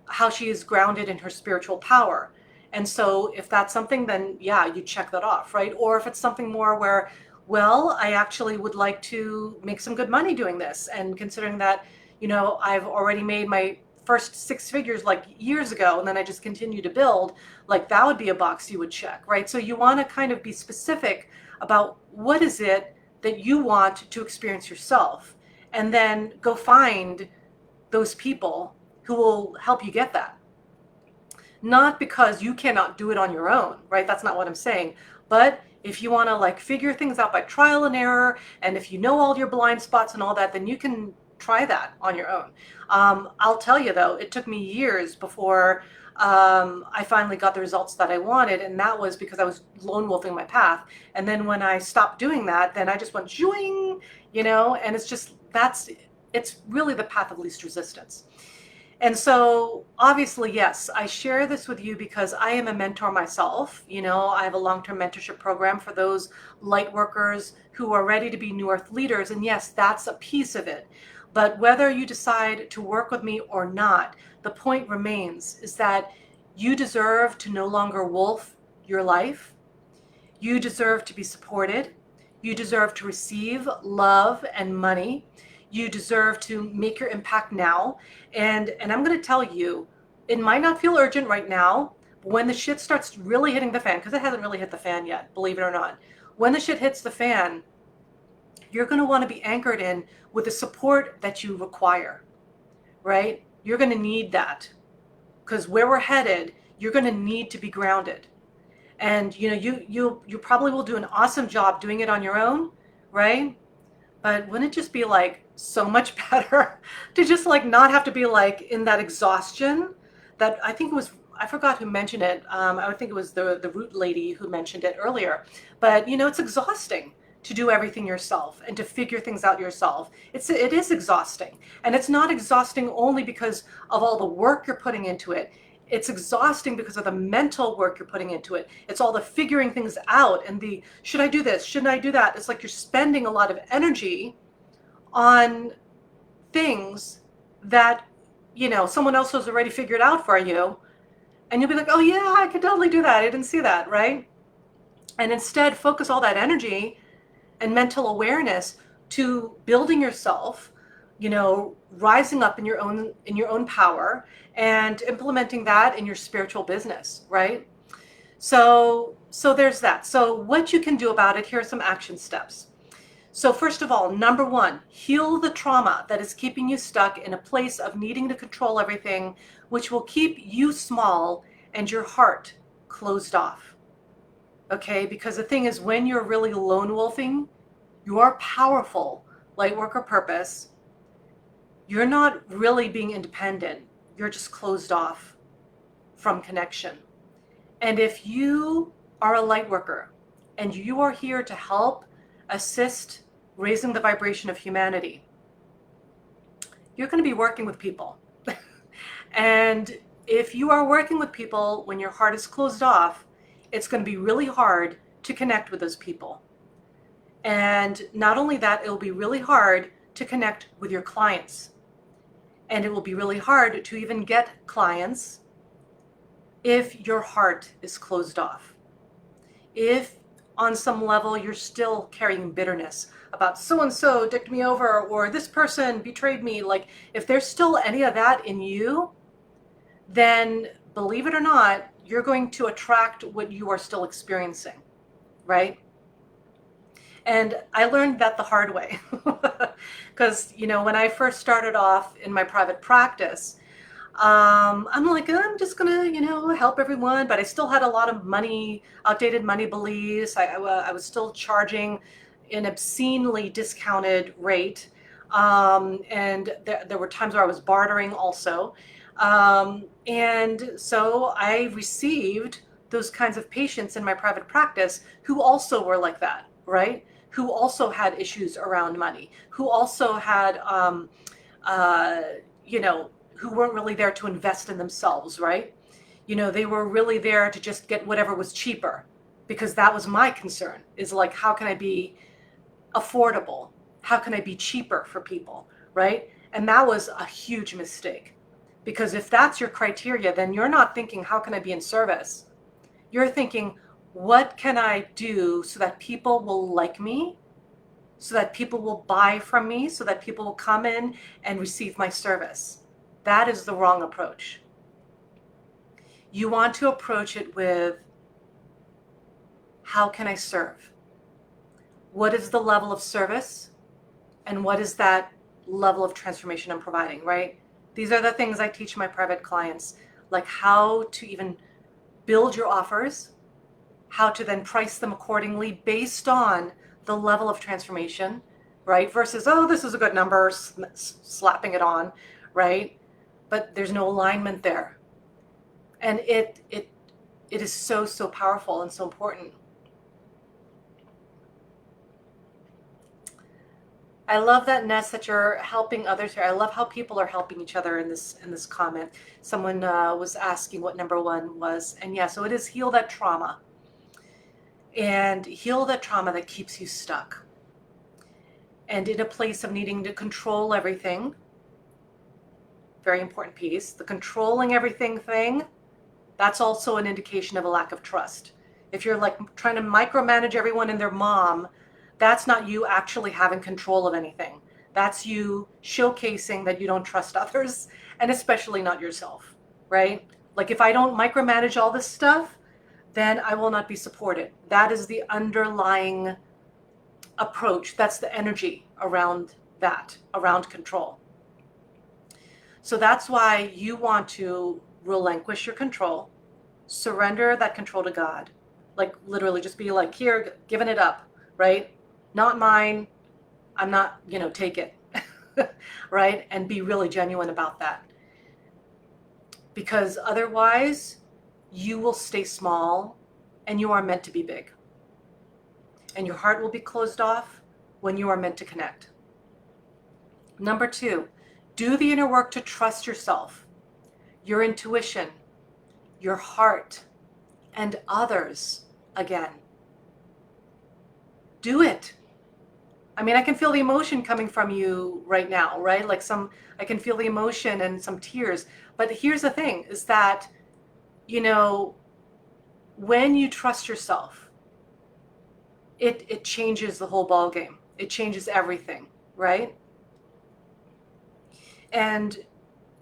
how she is grounded in her spiritual power. And so if that's something, then yeah, you check that off, right? Or if it's something more where, well, I actually would like to make some good money doing this. And considering that, I've already made my first 6 figures like years ago, and then I just continue to build, like that would be a box you would check, right? So you want to kind of be specific about what is it that you want to experience yourself, and then go find those people who will help you get that. Not because you cannot do it on your own, right? That's not what I'm saying. But if you want to like figure things out by trial and error, and if you know all your blind spots and all that, then you can try that on your own. I'll tell you though, it took me years before I finally got the results that I wanted, and that was because I was lone wolfing my path. And then when I stopped doing that, then I just went joing, and it's really the path of least resistance. And so obviously, yes, I share this with you because I am a mentor myself. I have a long-term mentorship program for those light workers who are ready to be New Earth leaders. And yes, that's a piece of it. But whether you decide to work with me or not, the point remains is that you deserve to no longer wolf your life. You deserve to be supported. You deserve to receive love and money. You deserve to make your impact now. And I'm going to tell you, it might not feel urgent right now, but when the shit starts really hitting the fan, because it hasn't really hit the fan yet, believe it or not, when the shit hits the fan, you're going to want to be anchored in with the support that you require, right? You're going to need that, because where we're headed, you're going to need to be grounded. And you probably will do an awesome job doing it on your own, right? But wouldn't it just be like so much better to just like not have to be like in that exhaustion? That I think it was, I forgot who mentioned it. I think it was the root lady who mentioned it earlier. But it's exhausting to do everything yourself and to figure things out yourself. It is exhausting, and it's not exhausting only because of all the work you're putting into it. It's exhausting because of the mental work you're putting into it. It's all the figuring things out and the, should I do this? Shouldn't I do that? It's like you're spending a lot of energy on things that, someone else has already figured out for you. And you'll be like, oh yeah, I could totally do that. I didn't see that, right? And instead focus all that energy and mental awareness to building yourself, rising up in your own power and implementing that in your spiritual business, right? So there's that. So what you can do about it, here are some action steps. So first of all, number one, heal the trauma that is keeping you stuck in a place of needing to control everything, which will keep you small and your heart closed off. Okay, because the thing is, when you're really lone wolfing your powerful Lightworker purpose, you're not really being independent. You're just closed off from connection. And if you are a Lightworker and you are here to help assist raising the vibration of humanity, you're going to be working with people. And if you are working with people when your heart is closed off, it's going to be really hard to connect with those people. And not only that, it will be really hard to connect with your clients. And it will be really hard to even get clients if your heart is closed off. If on some level you're still carrying bitterness about so-and-so dicked me over, or this person betrayed me, like if there's still any of that in you, then believe it or not, you're going to attract what you are still experiencing, right? And I learned that the hard way because, when I first started off in my private practice, I'm like, I'm just gonna, help everyone, but I still had a lot of money, outdated money beliefs. I was still charging an obscenely discounted rate. And there were times where I was bartering also. And so I received those kinds of patients in my private practice who also were like that, right? Who also had issues around money, who also had, you know, who weren't really there to invest in themselves, right? They were really there to just get whatever was cheaper, because that was my concern, is like, how can I be affordable? How can I be cheaper for people, right? And that was a huge mistake, because if that's your criteria, then you're not thinking, how can I be in service? You're thinking, what can I do so that people will like me, so that people will buy from me, so that people will come in and receive my service? That is the wrong approach. You want to approach it with, how can I serve? What is the level of service? And what is that level of transformation I'm providing, right? These are the things I teach my private clients, like how to even build your offers, how to then price them accordingly based on the level of transformation, right? Versus, oh, this is a good number, slapping it on, right? But there's no alignment there. And it is so, so powerful and so important. I love that, Ness, that you're helping others here. I love how people are helping each other in this comment. Someone was asking what number one was. And yeah, so it is heal that trauma. And heal that trauma that keeps you stuck. And in a place of needing to control everything, very important piece, the controlling everything thing, that's also an indication of a lack of trust. If you're like trying to micromanage everyone and their mom, that's not you actually having control of anything. That's you showcasing that you don't trust others, and especially not yourself, right? Like, if I don't micromanage all this stuff, then I will not be supported. That is the underlying approach. That's the energy around that, around control. So that's why you want to relinquish your control, surrender that control to God. Like, literally just be like, here, giving it up, right? Not mine. I'm not, take it, right? And be really genuine about that. Because otherwise, you will stay small and you are meant to be big. And your heart will be closed off when you are meant to connect. Number 2, do the inner work to trust yourself, your intuition, your heart, and others again. Do it. I mean, I can feel the emotion coming from you right now, right? Like I can feel the emotion and some tears. But here's the thing, is that, when you trust yourself, it changes the whole ball game. It changes everything, right? And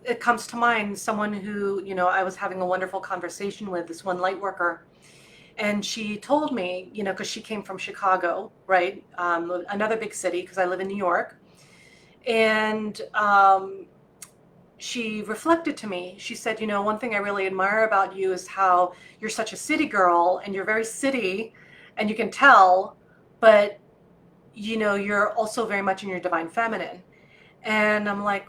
it comes to mind someone who, I was having a wonderful conversation with, this one Lightworker. And she told me, because she came from Chicago, right? Another big city, because I live in New York. And she reflected to me. She said, one thing I really admire about you is how you're such a city girl, and you're very city, and you can tell, but, you're also very much in your divine feminine. And I'm like,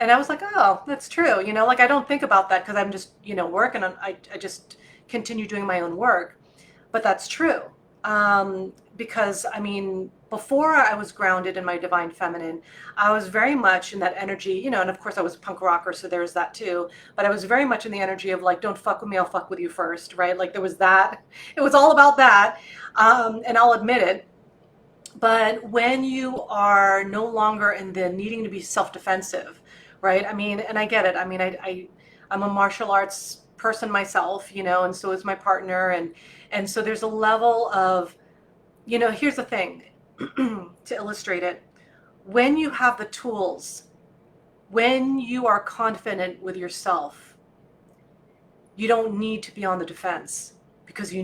and I was like, oh, that's true. Like, I don't think about that because I'm just, working on, I just continue doing my own work. But that's true. Because, I mean, before I was grounded in my divine feminine, I was very much in that energy, and of course I was a punk rocker, so there's that too. But I was very much in the energy of like, don't fuck with me, I'll fuck with you first, right? Like, there was that. It was all about that. And I'll admit it. But when you are no longer in the needing to be self-defensive, right? I mean, and I get it. I mean, I'm a martial arts person myself, and so is my partner. And so there's a level of, here's the thing, to illustrate it. When you have the tools, when you are confident with yourself, you don't need to be on the defense because you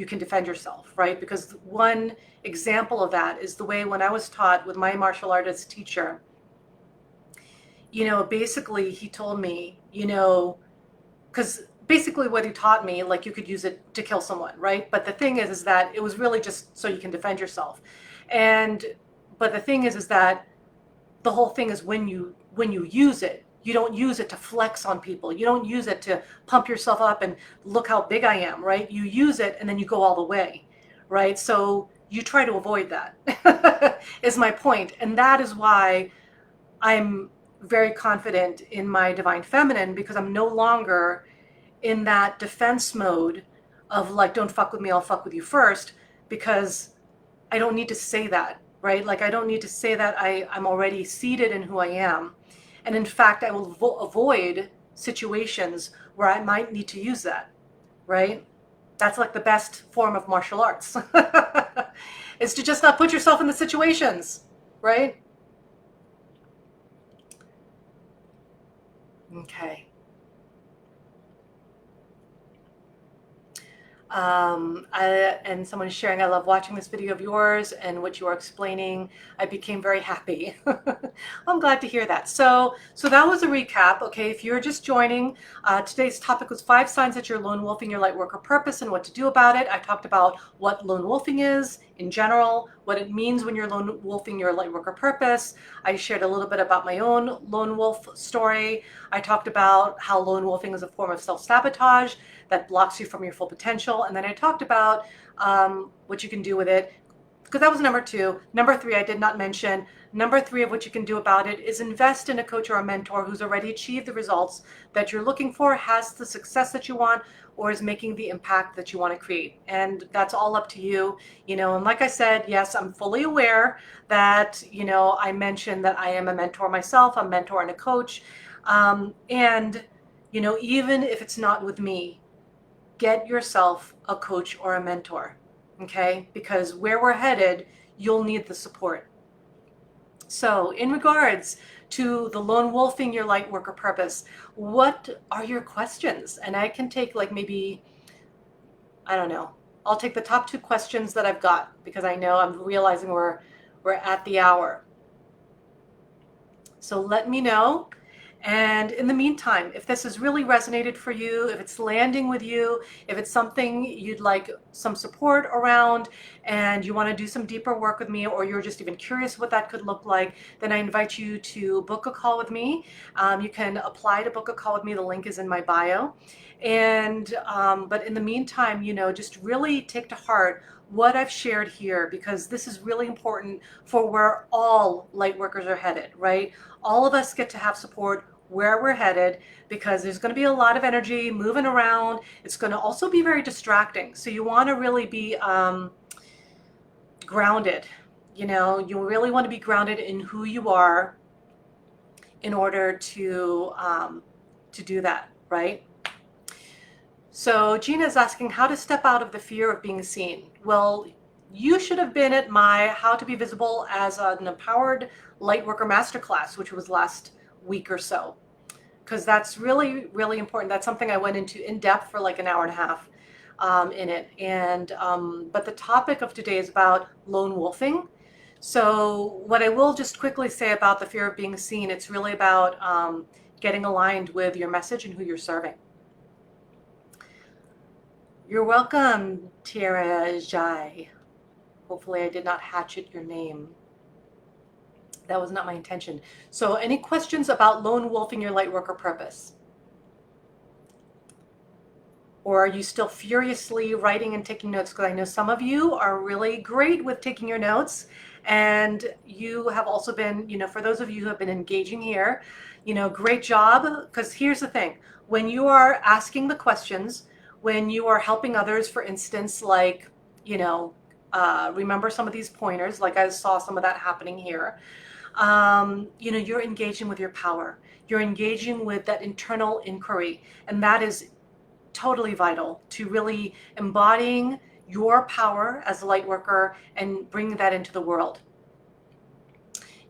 can defend yourself, right? Because one example of that is the way when I was taught with my martial artist teacher, basically he told me, because basically what he taught me, like you could use it to kill someone, right? But the thing is that it was really just so you can defend yourself. But the thing is that the whole thing is when you use it, you don't use it to flex on people. You don't use it to pump yourself up and look how big I am, right? You use it and then you go all the way, right? So you try to avoid that is my point. And that is why I'm very confident in my divine feminine, because I'm no longer in that defense mode of like, don't fuck with me, I'll fuck with you first, because I don't need to say that, right? Like I don't need to say that. I'm already seated in who I am. And in fact, I will avoid situations where I might need to use that, right? That's like the best form of martial arts is to just not put yourself in the situations, right? Okay. And someone is sharing, I love watching this video of yours and what you are explaining. I became very happy. I'm glad to hear that. So that was a recap. Okay, if you're just joining, today's topic was 5 signs that you're lone wolfing your light worker purpose and what to do about it. I talked about what lone wolfing is in general, what it means when you're lone wolfing your light worker purpose. I shared a little bit about my own lone wolf story. I talked about how lone wolfing is a form of self-sabotage that blocks you from your full potential. And then I talked about what you can do with it, because that was number 2. Number 3, I did not mention. Number 3 of what you can do about it is invest in a coach or a mentor who's already achieved the results that you're looking for, has the success that you want, or is making the impact that you want to create. And that's all up to you. And like I said, yes, I'm fully aware that, I mentioned that I am a mentor myself, a mentor and a coach. And, even if it's not with me, get yourself a coach or a mentor, okay? Because where we're headed, you'll need the support. So in regards to the lone wolfing your light worker purpose, what are your questions? And I can take like maybe, I don't know, I'll take the top 2 questions that I've got, because I know I'm realizing we're at the hour. So let me know. And in the meantime, if this has really resonated for you, if it's landing with you, if it's something you'd like some support around and you want to do some deeper work with me, or you're just even curious what that could look like, then I invite you to book a call with me. You can apply to book a call with me. The link is in my bio. And but in the meantime, just really take to heart what I've shared here, because this is really important for where all light workers are headed, right? All of us get to have support where we're headed, because there's going to be a lot of energy moving around. It's going to also be very distracting. So you want to really be grounded. You really want to be grounded in who you are in order to do that, right? So Gina is asking how to step out of the fear of being seen. Well, you should have been at my How to Be Visible as an Empowered Lightworker Masterclass, which was last week or so, because that's really, really important. That's something I went into in depth for like an hour and a half in it. And but the topic of today is about lone wolfing. So what I will just quickly say about the fear of being seen, it's really about getting aligned with your message and who you're serving. You're welcome, Tara Jai. Hopefully I did not hatchet your name. That was not my intention. So any questions about lone wolfing your lightworker purpose? Or are you still furiously writing and taking notes? Because I know some of you are really great with taking your notes. And you have also been, for those of you who have been engaging here, great job. Because here's the thing. When you are asking the questions, when you are helping others, for instance, like, remember some of these pointers, like I saw some of that happening here. You're engaging with your power. You're engaging with that internal inquiry. And that is totally vital to really embodying your power as a light worker and bringing that into the world.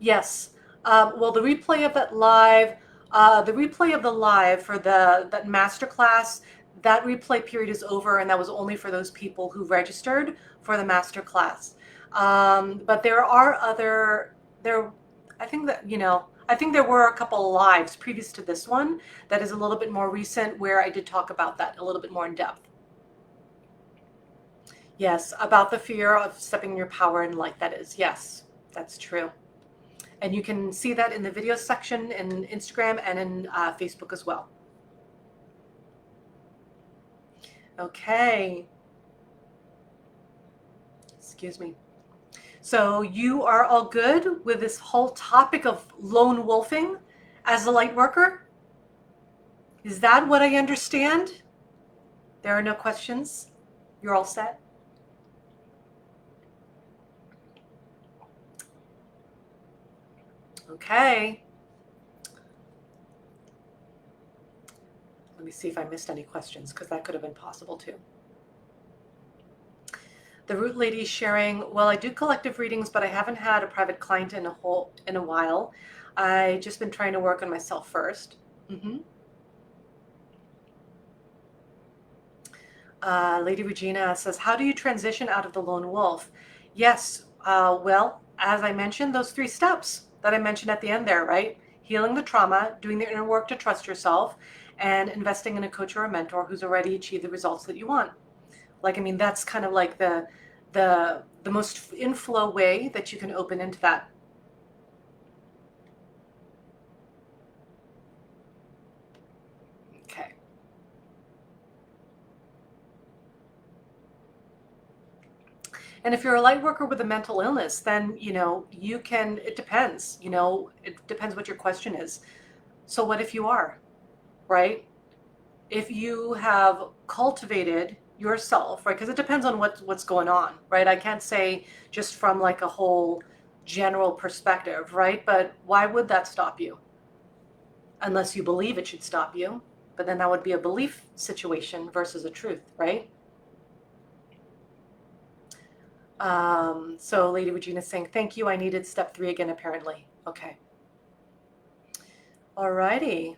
Yes. Well, the replay of that live, the replay of the live for that masterclass, that replay period is over, and that was only for those people who registered for the masterclass. But there are I think that, I think there were a couple of lives previous to this one that is a little bit more recent where I did talk about that a little bit more in depth. Yes, about the fear of stepping in your power and light, that is. Yes, that's true. And you can see that in the video section in Instagram and in Facebook as well. Okay. Excuse me. So you are all good with this whole topic of lone wolfing as a light worker? Is that what I understand? There are no questions? You're all set? Okay. Let me see if I missed any questions, because that could have been possible too. The Root Lady is sharing, well, I do collective readings, but I haven't had a private client in a while. I've just been trying to work on myself first. Lady Regina says, how do you transition out of the lone wolf? Yes, well, as I mentioned, those 3 steps that I mentioned at the end there, right? Healing the trauma, doing the inner work to trust yourself, and investing in a coach or a mentor who's already achieved the results that you want. Like, I mean, that's kind of like the most inflow way that you can open into that. Okay. And if you're a light worker with a mental illness, then, you can, it depends, it depends what your question is. So what if you are, right? If you have cultivated yourself, right? Because it depends on what's going on, right? I can't say just from like a whole general perspective, right? But why would that stop you? Unless you believe it should stop you. But then that would be a belief situation versus a truth, right? So Lady Regina is saying, thank you. I needed step 3 again, apparently. Okay. Alrighty.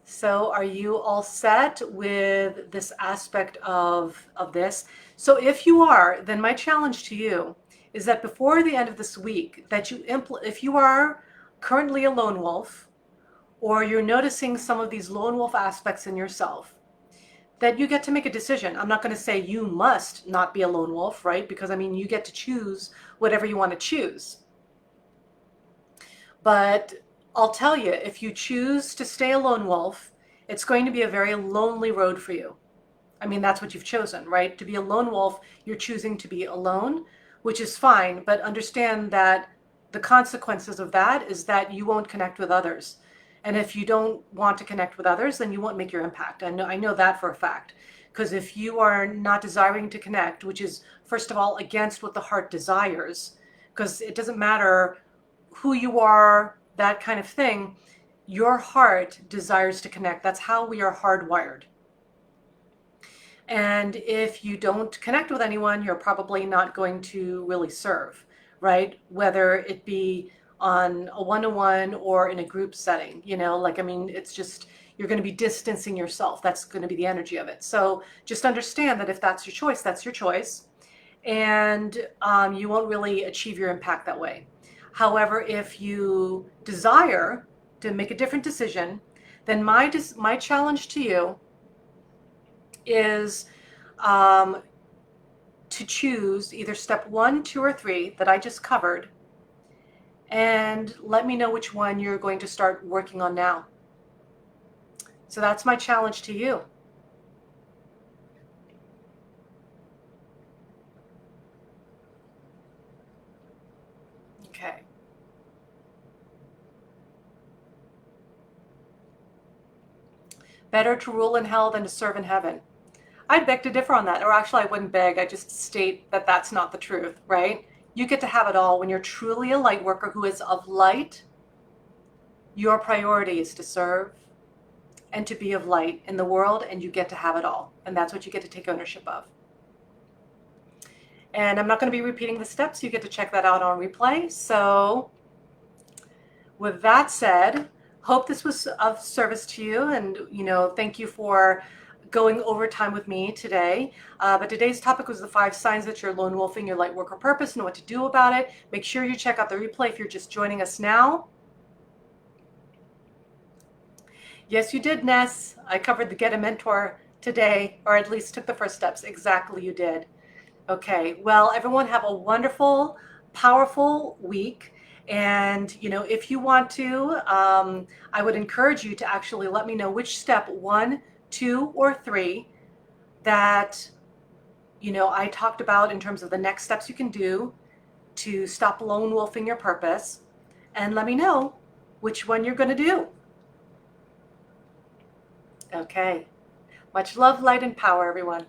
So are you all set with this aspect of this? So if you are, then my challenge to you is that before the end of this week, that if you are currently a lone wolf, or you're noticing some of these lone wolf aspects in yourself, that you get to make a decision. I'm not going to say you must not be a lone wolf, right? Because I mean, you get to choose whatever you want to choose. But I'll tell you, if you choose to stay a lone wolf, it's going to be a very lonely road for you. I mean, that's what you've chosen, right? To be a lone wolf, you're choosing to be alone, which is fine, but understand that the consequences of that is that you won't connect with others. And if you don't want to connect with others, then you won't make your impact. I know that for a fact. Because if you are not desiring to connect, which is, first of all, against what the heart desires, because it doesn't matter who you are, that kind of thing, your heart desires to connect. That's how we are hardwired. And if you don't connect with anyone, you're probably not going to really serve, right? Whether it be on a one-to-one or in a group setting, like, I mean, it's just, you're going to be distancing yourself. That's going to be the energy of it. So just understand that if that's your choice, that's your choice. And you won't really achieve your impact that way. However, if you desire to make a different decision, then my challenge to you is to choose either step 1, 2, or 3 that I just covered, and let me know which one you're going to start working on now. So that's my challenge to you. Okay. Better to rule in hell than to serve in heaven. I'd beg to differ on that. Or actually, I wouldn't beg. I just state that that's not the truth, right? You get to have it all. When you're truly a light worker who is of light, your priority is to serve and to be of light in the world, and you get to have it all. And that's what you get to take ownership of. And I'm not going to be repeating the steps. You get to check that out on replay. So with that said, hope this was of service to you. And, thank you for going over time with me today. But today's topic was the 5 signs that you're lone wolfing your light worker purpose and what to do about it. Make sure you check out the replay if you're just joining us now. Yes, you did, Ness. I covered the Get a Mentor today, or at least took the first steps. Exactly, you did. Okay, well, everyone have a wonderful, powerful week. And, if you want to, I would encourage you to actually let me know which step 1, 2, or 3 that, I talked about in terms of the next steps you can do to stop lone wolfing your purpose. And let me know which one you're going to do. Okay. Much love, light, and power, everyone.